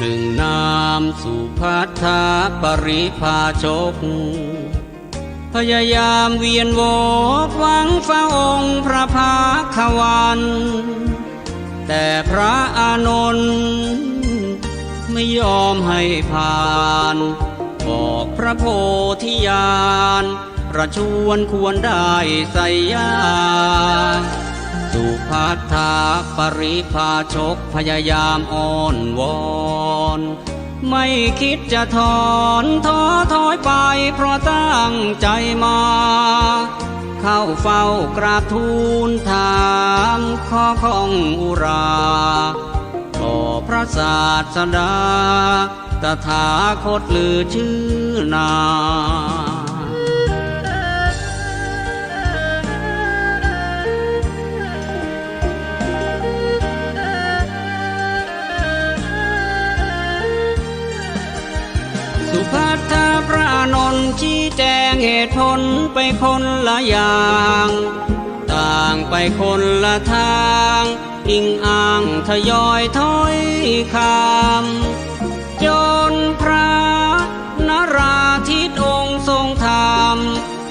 หนึ่งนามสุภัทธาปริภาชกพยายามเวียนโวกหวังเฝ้าองค์พระภาควันแต่พระอานนท์ไม่ยอมให้ผ่านบอกพระโพธิญาณประชวนควรได้ไสยาสุภัทธาปริภาชกพยายามอ้อนวอนไม่คิดจะถอนท้อถอยไปเพราะตั้งใจมาเข้าเฝ้ากราบทูลถามขอของอุราต่อพระศาสดาตถาคตลือชื่อนาสุภัทธาพระอานนท์ชี้แจงเหตุผลไปคนละอย่างต่างไปคนละทางอิงอ้างทยอยถ้อยคำจนพระนราธิตองค์ทรงธรรม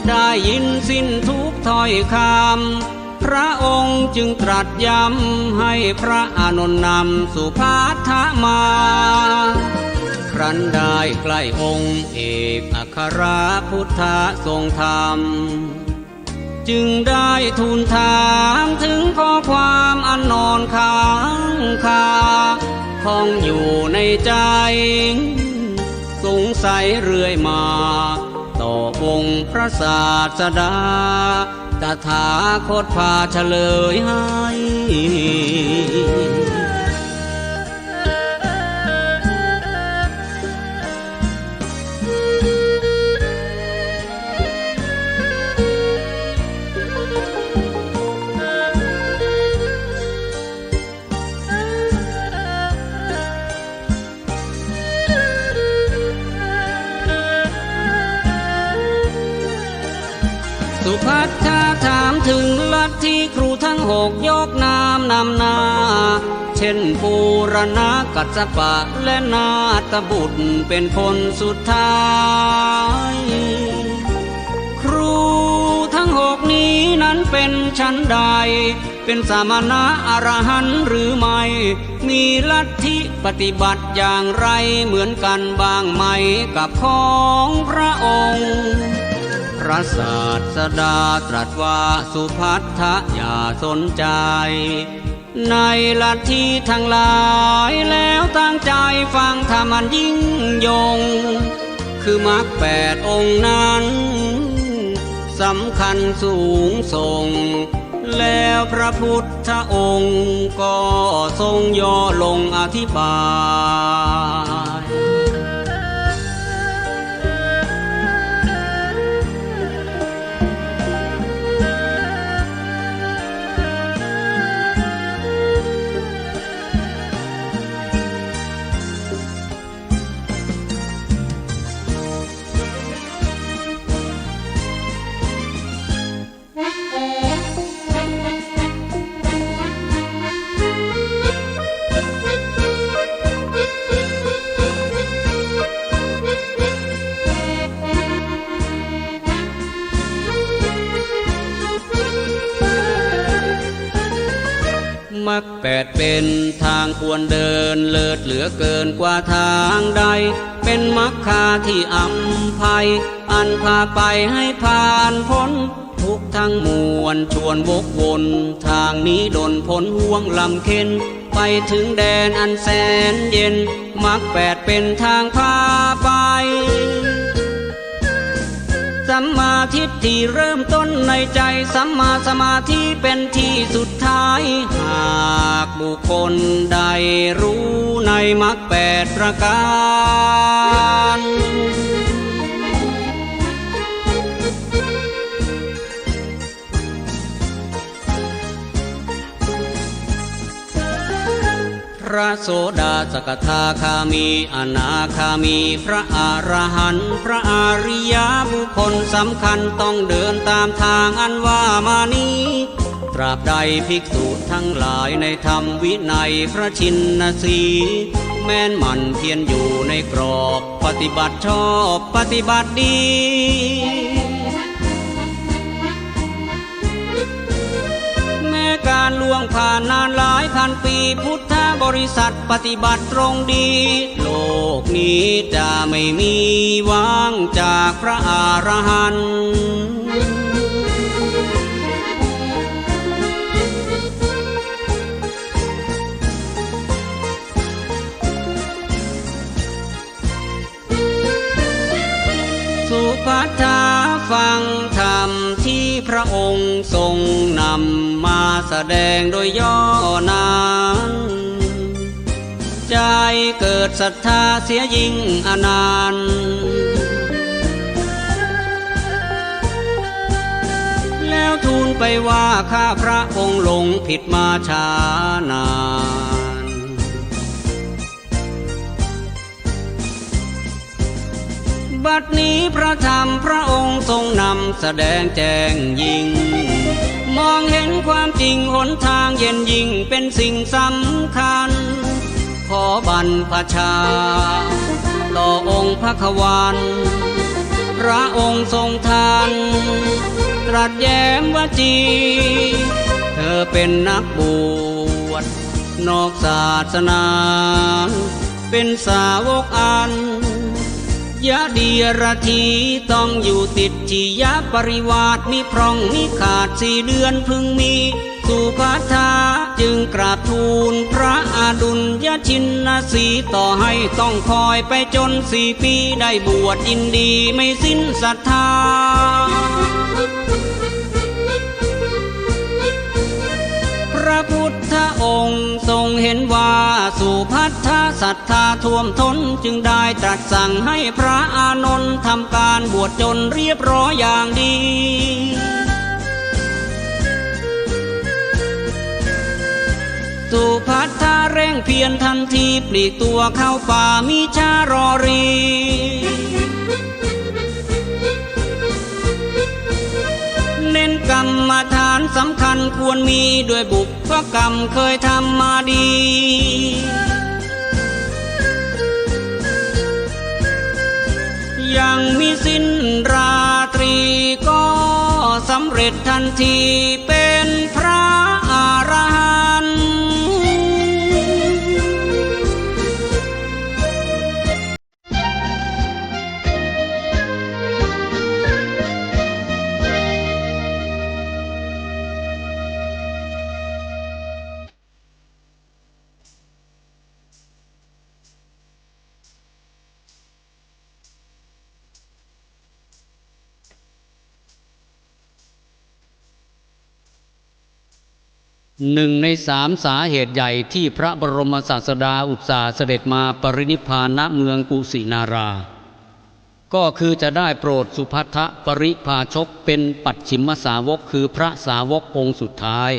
ได้ยินสิ้นทุกถ้อยคำพระองค์จึงตรัสย้ำให้พระอานนท์นำสุภัทธามาครั้นได้ใกล้องค์เอกอัครพุทธทรงธรรมจึงได้ทูลถามถึงข้อความอันนอนค้างคาคงอยู่ในใจสงสัยเรื่อยมาต่อองค์พระศาสดาตถาคตพาเฉลยให้สุภัทธาถามถึงลัทธิครูทั้งหกยกนามนำหน้าเช่นปูรณกัสสปะและนาตบุตรเป็นคนสุดท้ายครูทั้งหกนี้นั้นเป็นชั้นใด เป็นสามณะอรหันต์หรือไม่มีลัทธิปฏิบัติอย่างไรเหมือนกันบ้างไหมกับของพระองค์พระศาสดาตรัสว่าสุภัททะอย่าสนใจในลัทธิทั้งหลายแล้วตั้งใจฟังธรรมอันยิ่งยงคือมรรค8 องค์นั้นสำคัญสูงส่งแล้วพระพุทธองค์ก็ทรงย่อลงอธิบายมรรค8เป็นทางควรเดินเลิศเหลือเกินกว่าทางใดเป็นมรรคาที่อำไพอันพาไปให้ผ่านพ้นทุกทั้งมวลชวนวกวนทางนี้ดลพ้นห่วงลำเค็นไปถึงแดนอันแสนเย็นมรรค8เป็นทางพาไปสัมมาทิฏฐิเริ่มต้นในใจสัมมาสมาธิเป็นที่สุดท้ายหากบุคคลใดรู้ในมรรค8 ประการพระโสดาสกทาคามีอนาคามีพระอรหันต์พระอริยบุคคลสำคัญต้องเดินตามทางอันว่ามานี้ตราบใดภิกษุทั้งหลายในธรรมวินัยพระชินสีแม้นมันเพียรอยู่ในกรอบปฏิบัติชอบปฏิบัติดีการล่วงผ่านนานหลายพันปีพุทธบริษัทปฏิบัติตรงดีโลกนี้จะไม่มีว่างจากพระอรหันต์สุภัททะฟังธรรมที่พระองค์ทรงนำมาแสดงโดยย่อนั้นใจเกิดศรัทธาเสียยิ่งอนันต์แล้วทูลไปว่าข้าพระองค์หลงผิดมาช้านานบัดนี้พระธรรมพระองค์ทรงนำแสดงแจ้งยิ่งมองเห็นความจริงหนทางเย็นยิ่งเป็นสิ่งสำคัญขอบัรพชาต่อองค์พระขวันพระองค์ทรงทานตรัสแย้มวจีเธอเป็นนักบวชนอกศาสนาเป็นสาวกอันยะเดียรธีต้องอยู่ติดที่ยะปริวาสมิพร่องมิขาด4 เดือนพึงมีสุภัททะจึงกราบทูลพระอดุลยชินสีต่อให้ต้องคอยไปจน4 ปีได้บวชยินดีไม่สิ้นศรัทธาพระพุทธองค์ทรงเห็นว่าสุภัททะศรัทธาท่วมท้นจึงได้ตรัสสั่งให้พระอานนท์ทำการบวชจนเรียบร้อยอย่างดีสุภัททะเร่งเพียรทันทีปลีกตัวเข้าป่ามิช้ารอรีเน้นกรรมฐานสำคัญควรมีด้วยบุพกรรมเคยทำมาดียังมีสิ้นราตรีก็สำเร็จทันทีเป็นพระอ หนึ่งในสามสาเหตุใหญ่ที่พระบรมศาสดาอุตส่าห์เสด็จมาปรินิพพานณเมืองกุสินาราก็คือจะได้โปรดสุภัททปริภาชกเป็นปัจฉิมสาวกคือพระสาวกองค์สุดท้าย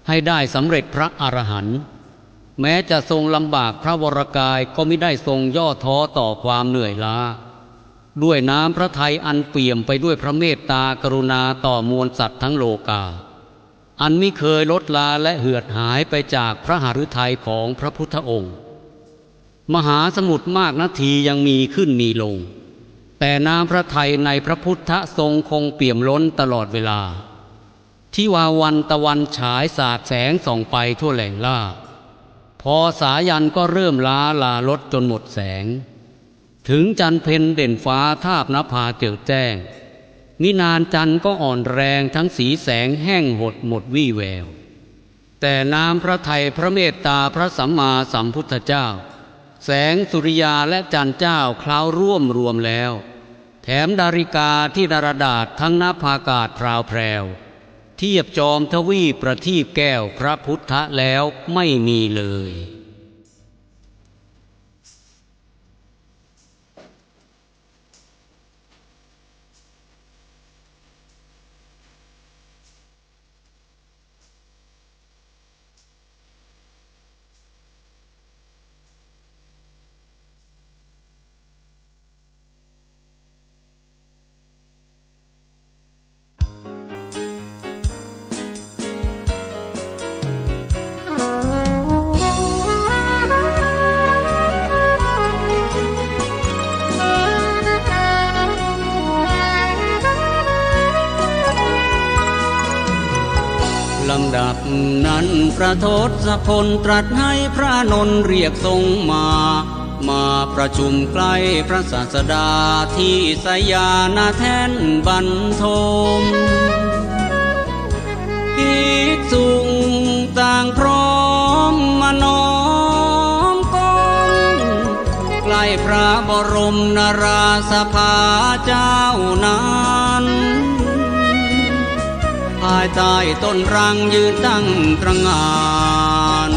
ให้ได้สำเร็จพระอรหันต์แม้จะทรงลำบากพระวรกายก็ไม่ได้ทรงย่อท้อต่อความเหนื่อยล้าด้วยน้ำพระทัยอันเปี่ยมไปด้วยพระเมตตากรุณาต่อมวลสัตว์ทั้งโลกาอันมิเคยลดลาและเหือดหายไปจากพระหฤทัยของพระพุทธองค์มหาสมุทรมากนาทียังมีขึ้นมีลงแต่น้ำพระทัยในพระพุทธทรงคงเปี่ยมล้นตลอดเวลาที่วาวันตะวันฉายสาดแสงส่องไปทั่วแหล่งล่าพอสายันก็เริ่มล้าลาลดจนหมดแสงถึงจันทร์เพ็ญเด่นฟ้าทาบนภาเจิดแจ้งมินานจันทร์ก็อ่อนแรงทั้งสีแสงแห้งหดหมดวี่แววแต่น้ำพระทัยพระเมตตาพระสัมมาสัมพุทธเจ้าแสงสุริยาและจันทร์เจ้าคล้าวร่วมรวมแล้วแถมดาริกาที่ดารดาษทั้งนภากาศพราวแพรวเทียบจอมทวีปประทีปแก้วพระพุทธแล้วไม่มีเลยลำดับนั้นพระทศพลตรัสให้พระนนท์เรียกทรงมาประชุมใกล้พระศาสดาที่สยานาแท่นบรรทมภิกษุต่างพร้อมมาน้อมก้มใกล้พระบรมนราสภาเจ้านั้นภายใต้ต้นรังยืนตั้งตระหง่าน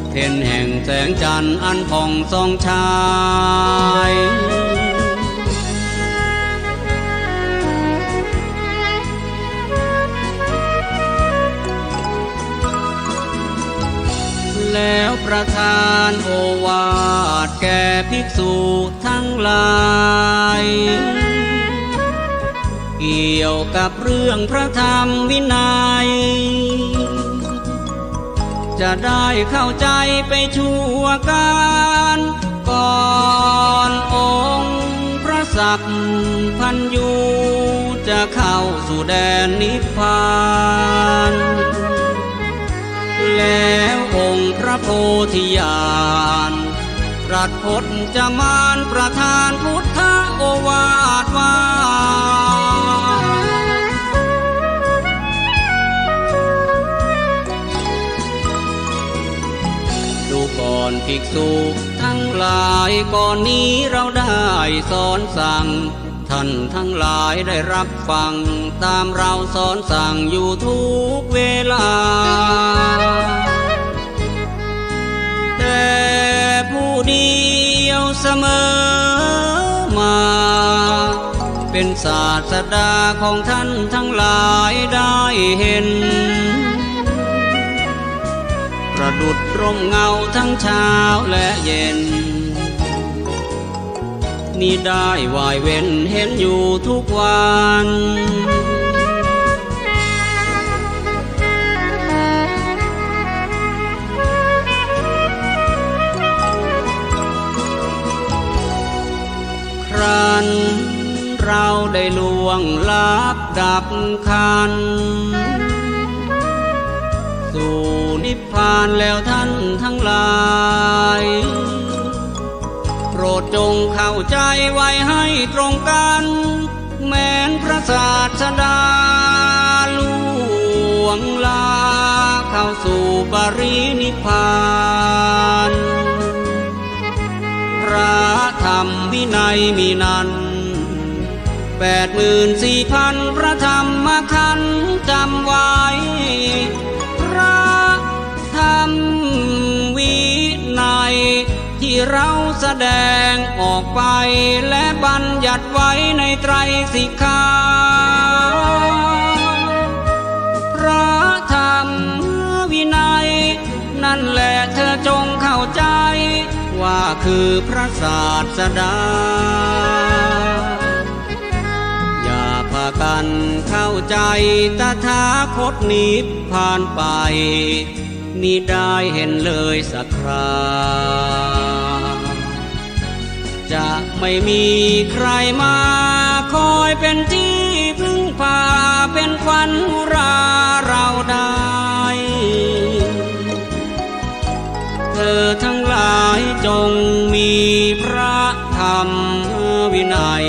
เพ็ญแห่งแสงจันทร์อันผ่องส่องฉายแล้วประทานโอวาทแก่ภิกษุทั้งหลายเกี่ยวกับเรื่องพระธรรมวินัยจะได้เข้าใจไปชั่วการก่อนองค์พระสัพพันยูจะเข้าสู่แดนนิพพานแล้วองค์พระโพธิญาณตรัสพจมานประทานพุทธโอวาทว่าดูก่อนภิกษุทั้งหลายก่อนนี้เราได้สอนสั่งท่านทั้งหลายได้รับฟังตามเราสอนสั่งอยู่ทุกเวลาแต่ผู้เดียวเสมอมาเป็นศาสดาของท่านทั้งหลายได้เห็นประดุจร่มเงาทั้งเช้าและเย็นนี่ได้วายเว้นเห็นอยู่ทุกวันครั้นเราได้ล่วงลับดับขันสู่นิพพานแล้วท่านทั้งหลายโปรดจงเข้าใจไว้ให้ตรงกันแม้นพระศาสดาล่วงลาเข้าสู่ปรินิพพานพระธรรมวินัยมีนั้น84,000พระธรรมขันธ์จำไว้ เราแสดงออกไปและบัญญัติไว้ในไตรสิกขาพระธรรมวินัยนั่นแหละเธอจงเข้าใจว่าคือพระศาสดาอย่าพากันเข้าใจตถาคตนิพพานไปมิได้เห็นเลยสักคราจะไม่มีใครมาคอยเป็นที่พึ่งพาเป็นขวัญอุราเราได้เธอทั้งหลายจงมีพระธรรมวินัย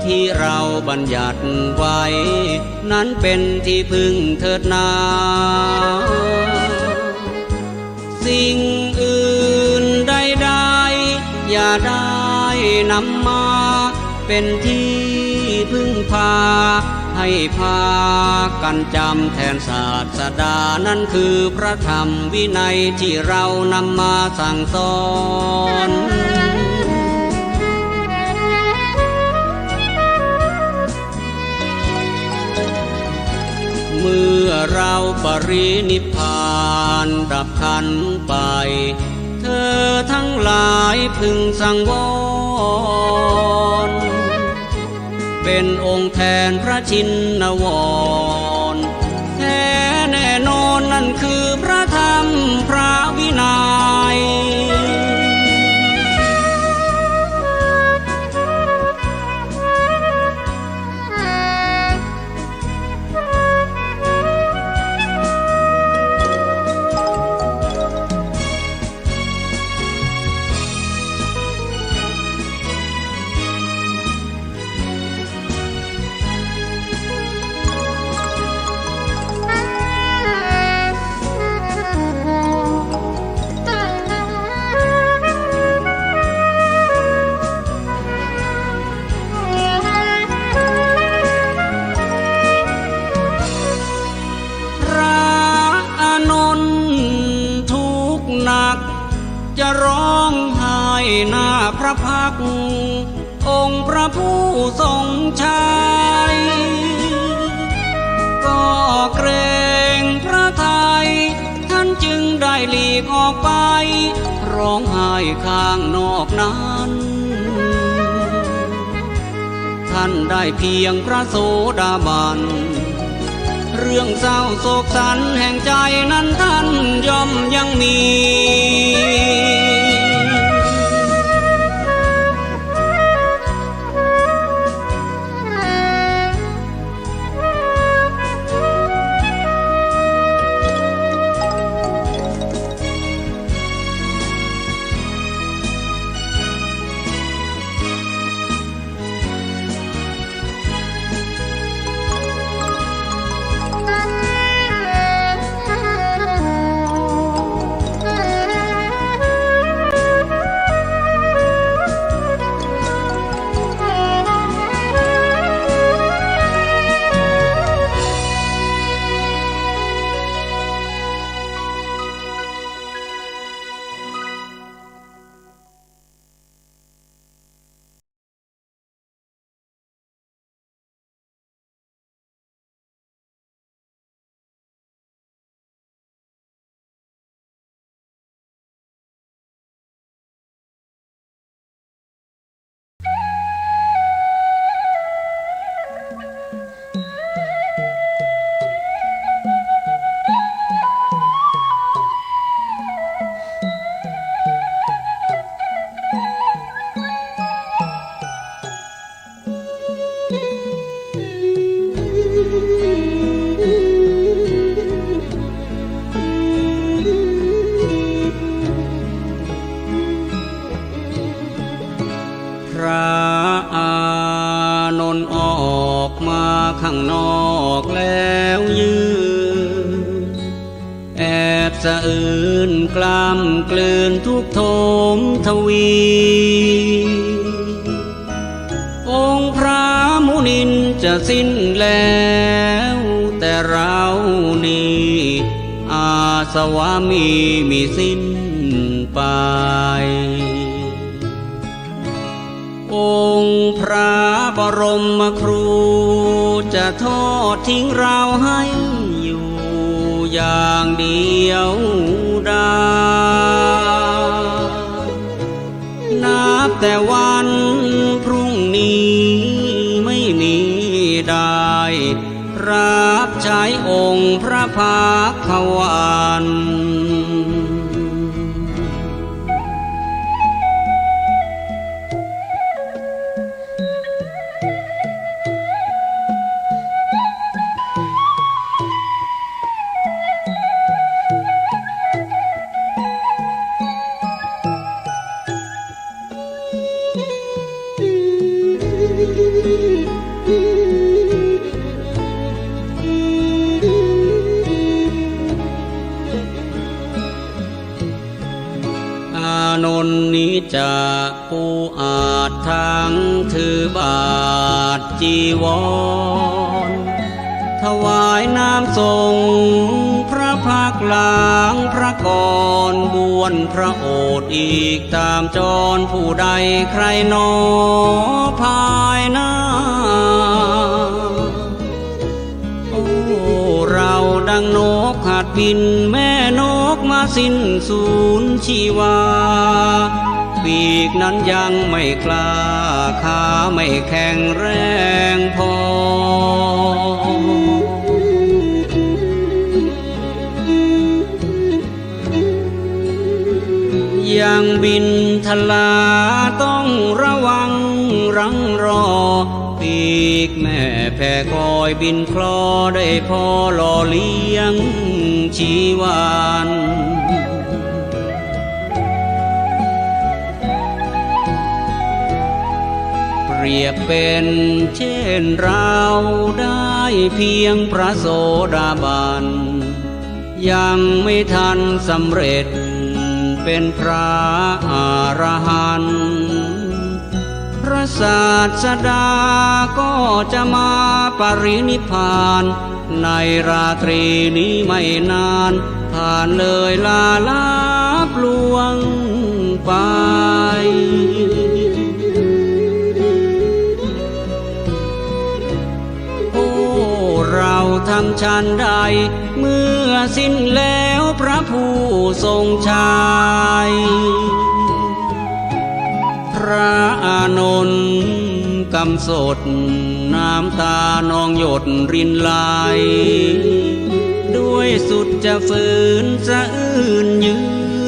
ที่เราบัญญัติไว้นั้นเป็นที่พึ่งเถิดนาสิ่งอื่นใดๆอย่าได้นำมาเป็นที่พึ่งพาให้พากันจำแทนศาสดานั่นคือพระธรรมวินัยที่เรานำมาสั่งสอนเมื่อเราปรินิพพานดับขันธ์ไปเธอทั้งหลายพึงสังวรเป็นองค์แทนพระชินวรแท้แน่นอนนั่นคือพระธรรมพระวินัยจะร้องไห้หน้าพระพักตร์องค์พระผู้ทรงชัยก็เกรงพระทัยท่านจึงได้หลีกออกไปร้องไห้ข้างนอกนั้นท่านได้เพียงพระโสดาบันเรื่องเศร้าโศกสันแห่งใจนั้นท่านย่อมยังมีข้างนอกแล้วยืนแอบสะอื้นกล้ำกลืนทุกโทมทวีองค์พระมุนินจะสิ้นแล้วแต่เรานี่อาสวามีสิ้นไป องค์พระบรมครูจะทอดทิ้งเราให้อยู่อย่างเดียวดายนับแต่วันพรุ่งนี้ไม่มีได้รับใช้องค์พระภาควัน อานนท์นี้จะผู้อาจทั้งถือบาทจีวรถวายน้ำทรงพระพักหลังพระกรบวนพระโอษฐ์อีกตามจรผู้ใดใครหนอภายหน้าโอ้เราดังนกหัดบินแม่นกมาสิ้นสูญชีวาปีกนั้นยังไม่กล้าขาไม่แข็งแรงพอยังบินทลาต้องระวังรังรอปีกแม่แผ่คอยบินคลอได้พอหล่อเลี้ยงชีวานเปรียบเป็นเช่นเราได้เพียงพระโสดาบันยังไม่ทันสำเร็จเป็นพระอรหันต์พระศาสดาก็จะมาปรินิพพานในราตรีนี้ไม่นานผ่านเลยลาลับลวงไปโอ้เราทำชันใดเมื่อสิ้นแล้วพระผู้ทรงชัยพระอานนท์กำสดน้ำตานองหยดรินไหลด้วยสุดจะฝืนสะอื้นยื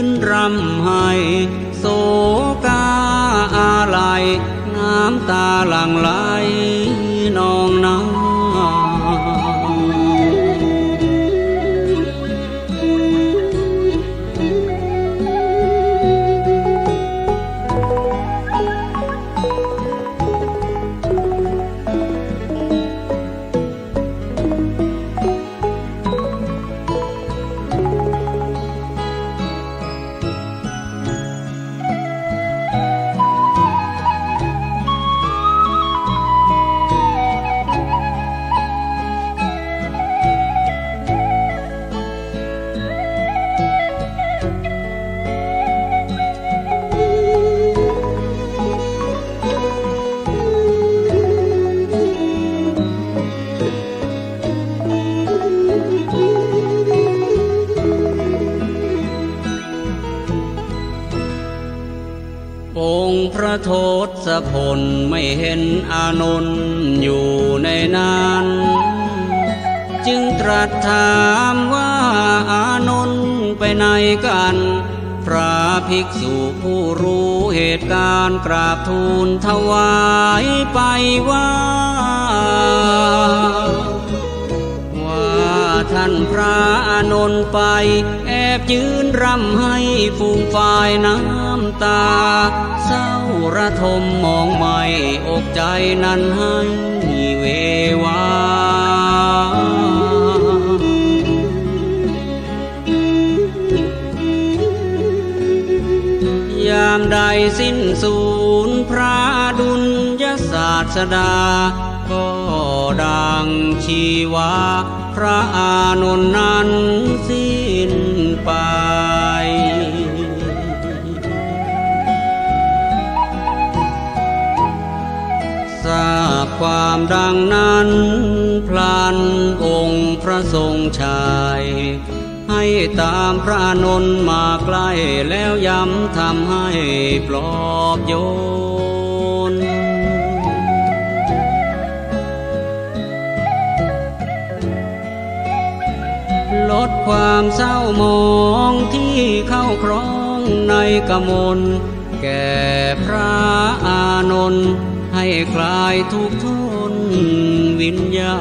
นรำไห้โศกาอาลัยน้ำตาหลั่งไหลนองน้ำองค์พระโทศพลไม่เห็นอานนท์อยู่ในนั้นจึงตรัสถามว่าอานนท์ไปไหนกันพระภิกษุผู้รู้เหตุการณ์กราบทูลถวายไปว่าท่านพระอานนท์ไปแอบยืนรำให้ฟูงฝ่ายน้ำตาเศร้าระทมมองไม่อกใจนั้นให้เววายามใดสิ้นสูญพระดุลยศาสดาก็ดังชีวาพระอานนท์นั้นสิ้นไป ดังนั้นพลันองค์พระทรงชายให้ตามพระอานนท์มาใกล้แล้วย้ำทำให้ปลอบโยนลดความเศร้ามองที่เข้าครองในกมลแก่พระอานนท์ให้คลายทุกข์ทนวิญญา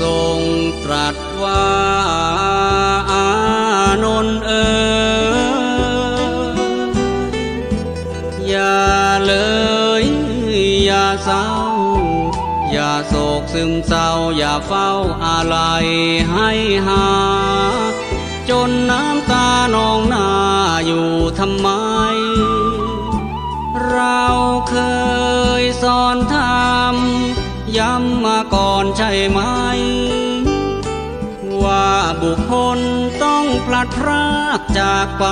ทรงตรัสว่าอานนท์เอ๋ยอย่าเลยอย่าเศร้าอย่าโศกซึมเศร้าอย่าเฝ้าอะไรให้หาจนน้ำตานองหน้าอยู่ทำไมเราเคยสอนธรรมย้ำมาก่อนใช่ไหมว่าบุคคลต้องพลัดพรากจากไป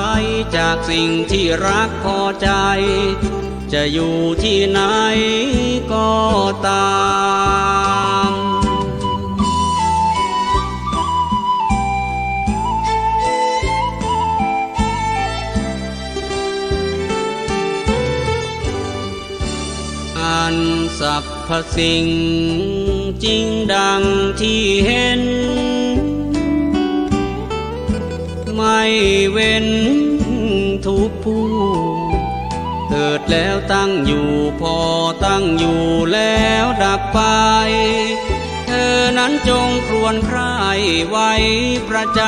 จากสิ่งที่รักพอใจจะอยู่ที่ไหนก็ตามอันสรรพสิ่งจริงดังที่เห็นไม่เว้นทุกผู้เกิดแล้วตั้งอยู่พอตั้งอยู่แล้วดับไปเธอนั้นจงครวญคร่ายไว้ประจ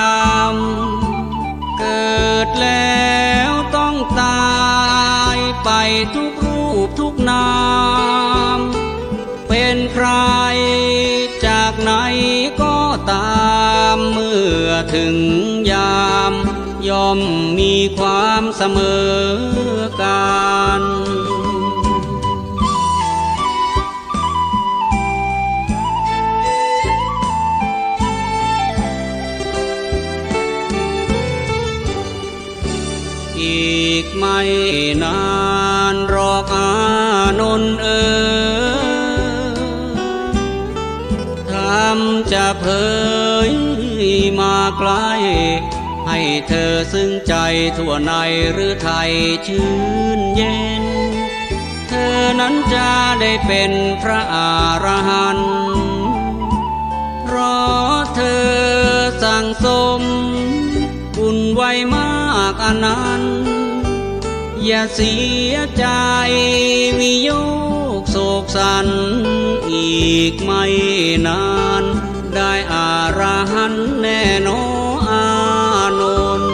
ำเกิดแล้วต้องตายไปทุกรูปทุกนามเป็นใครจากไหนก็ตามเมื่อถึงยามย่อมมีความเสมอกันอีกไม่นานหรอกอานนท์เอ๋ยธรรมจะเผยมาไกลให้เธอซึ้งใจทั่วในหรือไทยชื่นเย็นเธอนั้นจะได้เป็นพระอรหันต์เพราะเธอสั่งสมบุญไว้มากอนันต์อย่าเสียใจวิโยคโศกสันอีกไม่นานได้อรหันต์แน่นอนอานนท์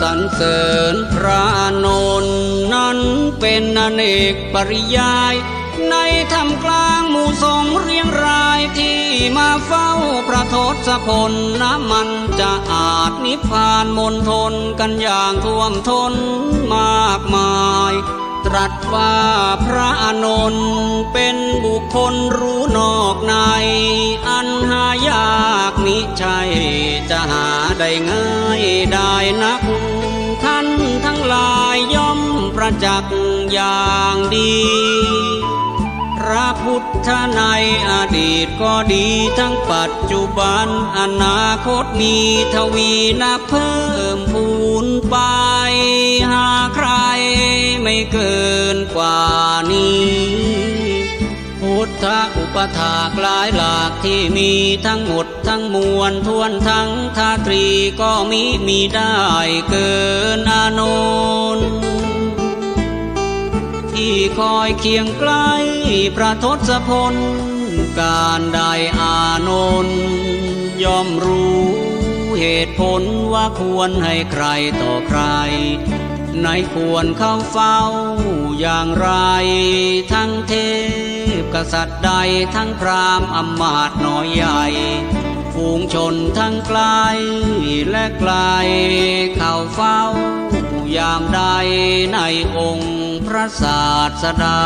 สรรเสริญพระอานนท์นั้น เป็นอเนกปริยายในท่ามกลางหมู่สงฆ์เรียงรายที่มาเฝ้าพระทศพลน้ำมันจะอาจนิพพานมนทนกันอย่างท่วมท้นมากมายตรัสว่าพระอานนท์เป็นบุคคลรู้นอกในอันหายากมิใช่จะหาได้ง่ายได้นักท่านทั้งหลายย่อมประจักษ์อย่างดีพระพุทธในอดีตก็ดีทั้งปัจจุบันอนาคตมีทวีนับเพิ่มพูนไปหาใครไม่เกินกว่านี้พุทธอุปถากหลายหลากที่มีทั้งหมดทั้งมวลทวนทั้งทาตรีก็มีได้เกินอานนท์ที่คอยเคียงใกล้พระทศพลการได้อานนท์ย่อมรู้เหตุผลว่าควรให้ใครต่อใครไหนควรเข้าเฝ้าอย่างไรทั้งเทพกษัตริย์ใดทั้งพราหมณ์อำมาตย์น้อยใหญ่ฝูงชนทั้งไกลและไกลเข้าเฝ้ายามใดในองค์พระศาสดา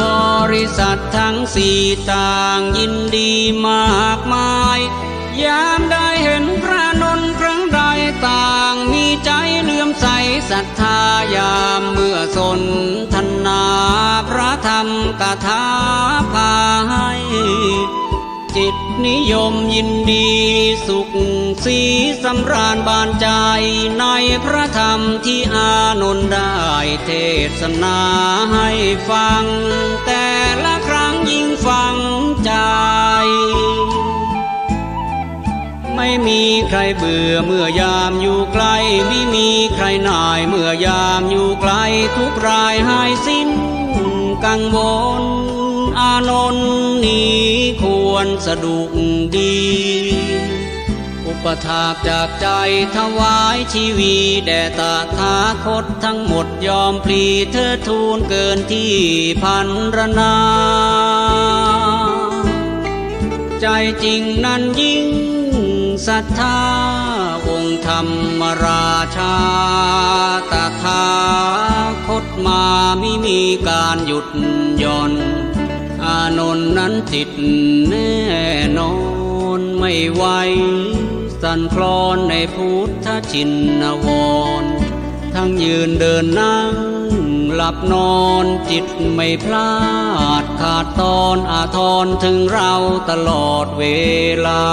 บริษัททั้งสี่ต่างยินดีมากมายยามได้เห็นพระนนท์ครั้งใดต่างมีใจเลื่อมใสศรัทธายามเมื่อสนทนาพระธรรมกถาพาให้จิตนิยมยินดีสุขสีสำราญบานใจในพระธรรมที่อานนท์ได้เทศนาให้ฟังแต่ละครั้งยิ่งฟังใจไม่มีใครเบื่อเมื่อยามอยู่ไกลไม่มีใครหน่ายเมื่อยามอยู่ไกลทุกรายหายสิ้นกังวลอานนท์นี้ควรสะดุกดีอุปถากจากใจถวายชีวีแด่ตถาคตทั้งหมดยอมพลีเธอทูลเกินที่พันรนาใจจริงนั้นยิ่งศรัทธาองค์ธรรมราชาตถาคตมาไม่มีการหยุดหย่อนอานนท์นั้นติดแน่นอนไม่ไหวสั่นคลอนในพุทธชินวรทั้งยืนเดินนั่งหลับนอนจิตไม่พลาดขาดตอนอาทรถึงเราตลอดเวลา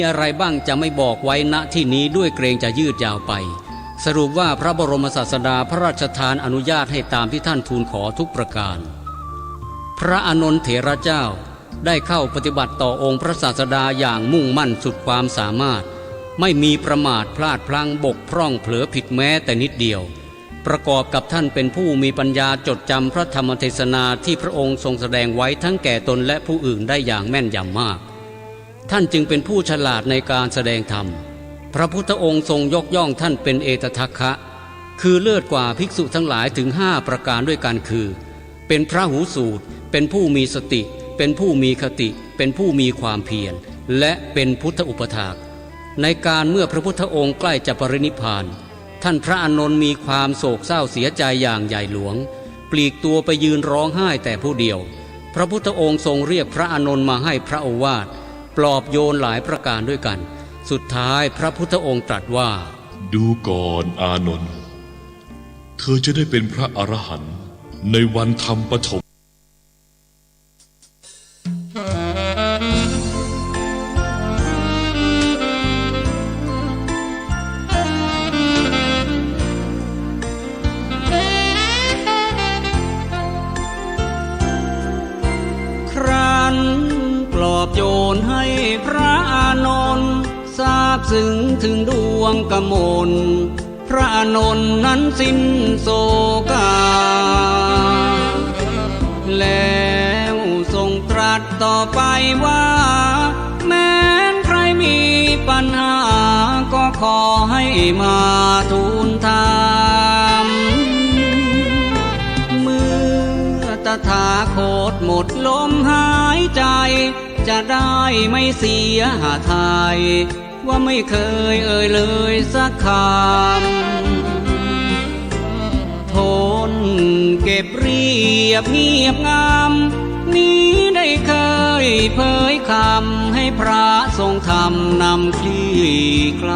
มีอะไรบ้างจะไม่บอกไว้ณที่นี้ด้วยเกรงจะยืดยาวไปสรุปว่าพระบรมศาสดาพระราชทานอนุญาตให้ตามที่ท่านทูลขอทุกประการพระอานนท์เถระเจ้าได้เข้าปฏิบัติต่อองค์พระศาสดาอย่างมุ่งมั่นสุดความสามารถไม่มีประมาทพลาดพลั้งบกพร่องเผลอผิดแม้แต่นิดเดียวประกอบกับท่านเป็นผู้มีปัญญาจดจำพระธรรมเทศนาที่พระองค์ทรงแสดงไว้ทั้งแก่ตนและผู้อื่นได้อย่างแม่นยำมากท่านจึงเป็นผู้ฉลาดในการแสดงธรรมพระพุทธองค์ทรงยกย่องท่านเป็นเอตทัคคะคือเลิศกว่าภิกษุทั้งหลายถึง5ประการด้วยกันคือเป็นพระหูสูตรเป็นผู้มีสติเป็นผู้มีคติเป็นผู้มีความเพียรและเป็นพุทธอุปถากในการเมื่อพระพุทธองค์ใกล้จะปรินิพพานท่านพระอานนท์มีความโศกเศร้าเสียใจอย่างใหญ่หลวงปลีกตัวไปยืนร้องไห้แต่ผู้เดียวพระพุทธองค์ทรงเรียกพระอานนท์มาให้พระโอวาทปลอบโยนหลายประการด้วยกันสุดท้ายพระพุทธองค์ตรัสว่าดูก่อนอานนท์เธอจะได้เป็นพระอรหันต์ในวันธรรมปฐมครั้นปลอบโยนให้พระอานนท์ทราบซึ้งถึงดวงกมลพระอานนท์นั้นสิ้นโศกาแล้วทรงตรัสต่อไปว่าแม้นใครมีปัญหาก็ขอให้มาทูลถามเมื่อตถาคตหมดลมหายใจจะได้ไม่เสียหาไทยว่าไม่เคยเอ่ยเลยสักคำทนเก็บเรียบเงียบงามนี้ได้เคยเผยคำให้พระทรงธรรมนำคลี่คล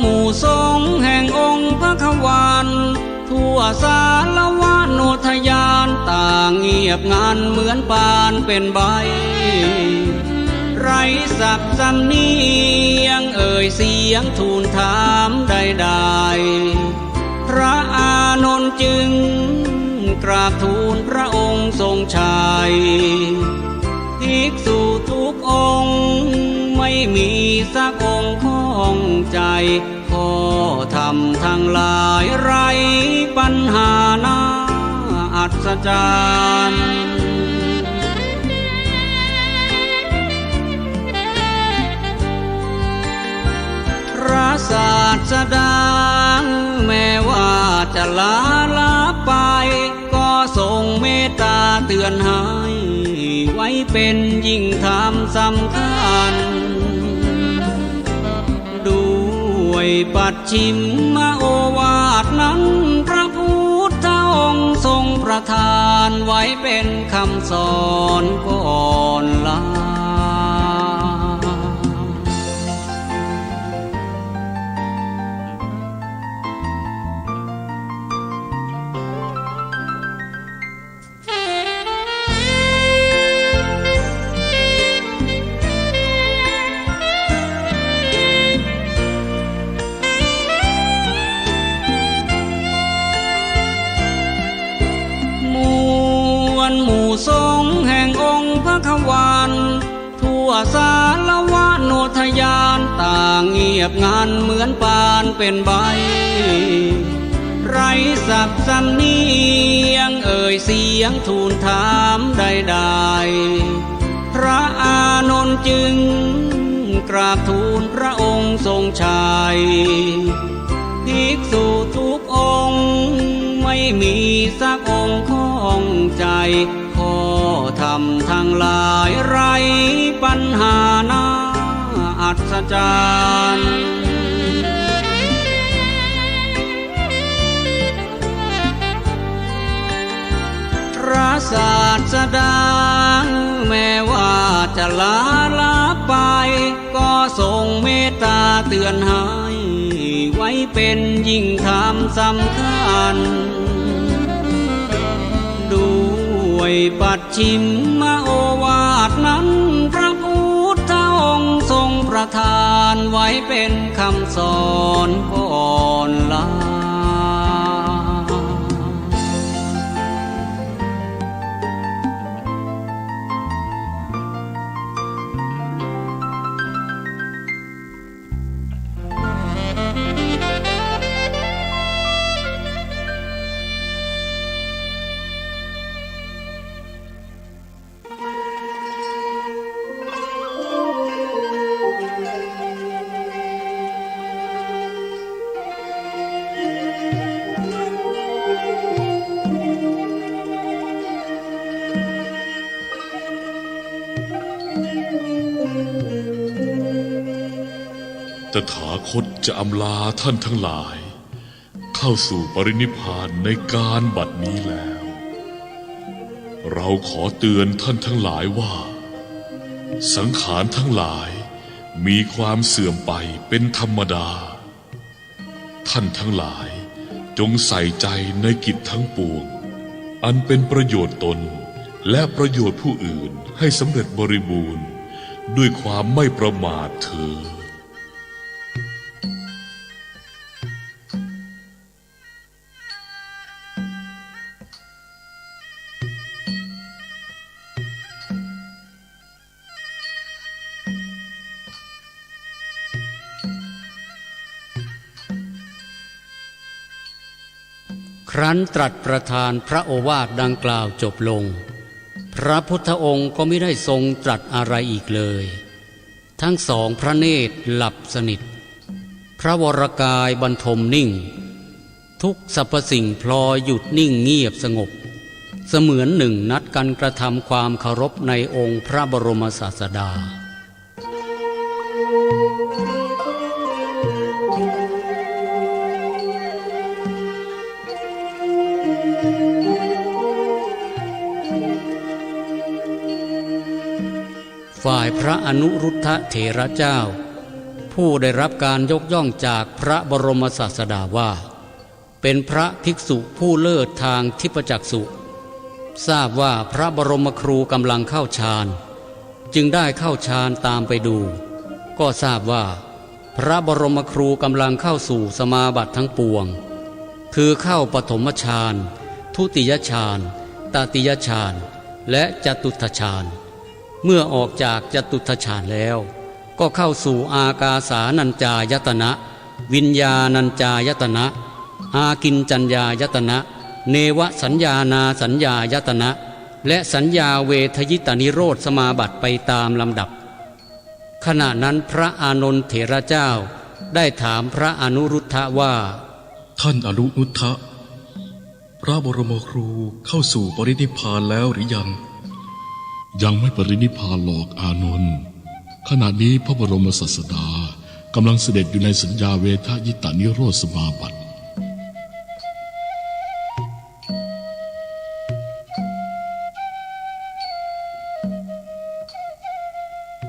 หมู่สงฆ์แห่งองค์พระขวานทั่วสารวะโนทยานต่างเงียบงันเหมือนปานเป็นใบไรสับสำเนียงเอ่ยเสียงทูลถามใดๆพระอานนท์จึงกราบทูลพระองค์ทรงชัยภิกษุทุกองค์ไม่มีสักองค์ข้องใจข้อธรรมทั้งหลายไร้ปัญหานาอัศจรรย์พระศาสดาแม้ว่าจะลาไปก็ทรงเมตตาเตือนให้ไว้เป็นยิ่งธรรมสำคัญด้วยปัจฉิมโอวาทนั้นพระพุทธองค์ทรงประทานไว้เป็นคำสอนก่อนลาหมู่สงฆ์แห่งองค์พระขวานทั่วสารวะโนทยานต่างเงียบงันเหมือนปานเป็นใบไรสับสำเนียงเอ่ยเสียงทูลถามใดๆพระอานนท์จึงกราบทูลพระองค์ทรงชัยภิกษุทุกองค์ไม่มีสักองค์ข้องใจข้อธรรมทั้งหลายไร้ปัญหานาอั ศจรรย์พระศาสดาแม้ว่าจะลาไปก็ทรงเมตตาเตือนให้ไว้เป็นยิ่งธรรมสำคัญด้วยปัจฉิมโอวาทนั้นพระพุทธองค์ทรงประทานไว้เป็นคำสอนก่อนลาตถาคตจะอำลาท่านทั้งหลาย เข้าสู่ปรินิพพานในการบัดนี้แล้ว เราขอเตือนท่านทั้งหลายว่า สังขารทั้งหลายมีความเสื่อมไปเป็นธรรมดา ท่านทั้งหลายจงใส่ใจในกิจทั้งปวงอันเป็นประโยชน์ตนและประโยชน์ผู้อื่นให้สำเร็จบริบูรณ์ด้วยความไม่ประมาทเถิดครั้นตรัสประทานพระโอวาทดังกล่าวจบลงพระพุทธองค์ก็ไม่ได้ทรงตรัสอะไรอีกเลยทั้งสองพระเนตรหลับสนิทพระวรกายบรรทมนิ่งทุกสรรพสิ่งพลอยหยุดนิ่งเงียบสงบเสมือนหนึ่งนัดกันกระทำความเคารพในองค์พระบรมศาสดาฝ่ายพระอนุรุทธเถระเจ้าผู้ได้รับการยกย่องจากพระบรมศาสดาว่าเป็นพระภิกษุผู้เลิศทางทิพจักษุทราบว่าพระบรมครูกำลังเข้าฌานจึงได้เข้าฌานตามไปดูก็ทราบว่าพระบรมครูกำลังเข้าสู่สมาบัติทั้งปวงคือเข้าปฐมฌานทุติยฌานตติยฌานและจตุตถฌานเมื่อออกจากจตุตถฌานแล้วก็เข้าสู่อากาสานัญจายตนะวิญญาณัญจายตนะอากินจัญญายตนะเนวสัญญานาสัญญายตนะและสัญญาเวทยิตานิโรธสมาบัติไปตามลำดับขณะนั้นพระอานนท์เถระเจ้าได้ถามพระอนุรุทธะว่าท่านอนุรุทธะพระบรมครูเข้าสู่ปรินิพพานแล้วหรือยังไม่ปรินิพพานหรอกอานนท์ขณะนี้พระบรมศาสดากำลังเสด็จอยู่ในสัญญาเวทยิตานิโรธสมาบัติ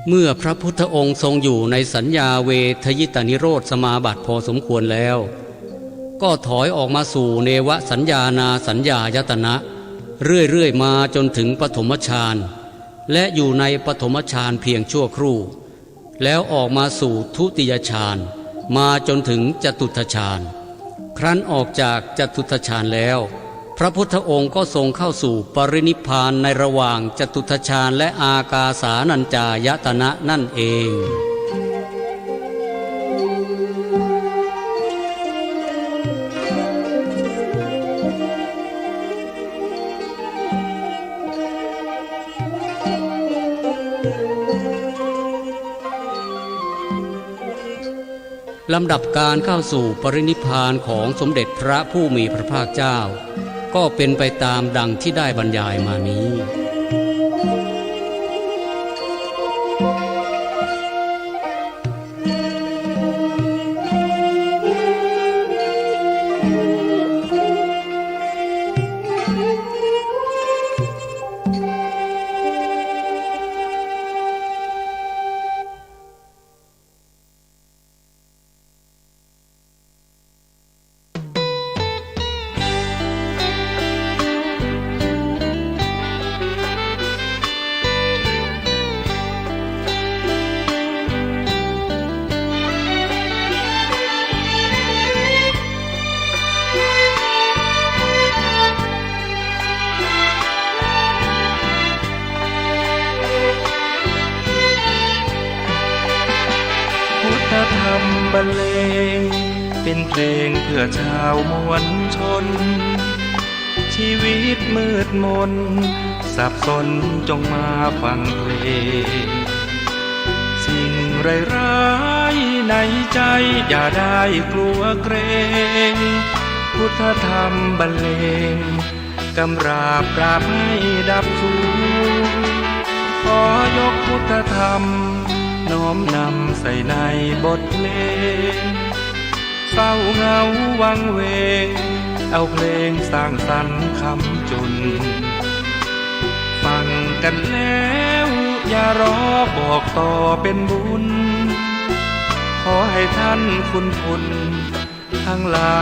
เมื่อพระพุทธองค์ทรงอยู่ในสัญญาเวทยิตานิโรธสมาบัติพอสมควรแล้วก็ถอยออกมาสู่เนวสัญญานาสัญญายตนะเรื่อยๆมาจนถึงปฐมฌานและอยู่ในปฐมฌานเพียงชั่วครู่แล้วออกมาสู่ทุติยฌานมาจนถึงจตุตถฌานครั้นออกจากจตุตถฌานแล้วพระพุทธองค์ก็ทรงเข้าสู่ปรินิพพานในระหว่างจตุตถฌานและอากาสานัญจายตนะนั่นเองลำดับการเข้าสู่ปรินิพพานของสมเด็จพระผู้มีพระภาคเจ้าก็เป็นไปตามดังที่ได้บรรยายมานี้ บรรเลงเป็นเพลงเพื่อชาวมวลชนชีวิตมืดมนสับสนจงมาฟังเพลงสิ่งร้ายๆในใจอย่าได้กลัวเกรงพุทธธรรมบรรเลงกำราบกราบให้ดับสูญขอยกพุทธธรรมน้อมนำใส่ในบทเพลงเศร้าเหงาวังเวงเอาเพลงสร้างสรรค์คำจุนฟังกันแล้วอย่ารอบอกต่อเป็นบุญขอให้ท่านคุณทั้งหลา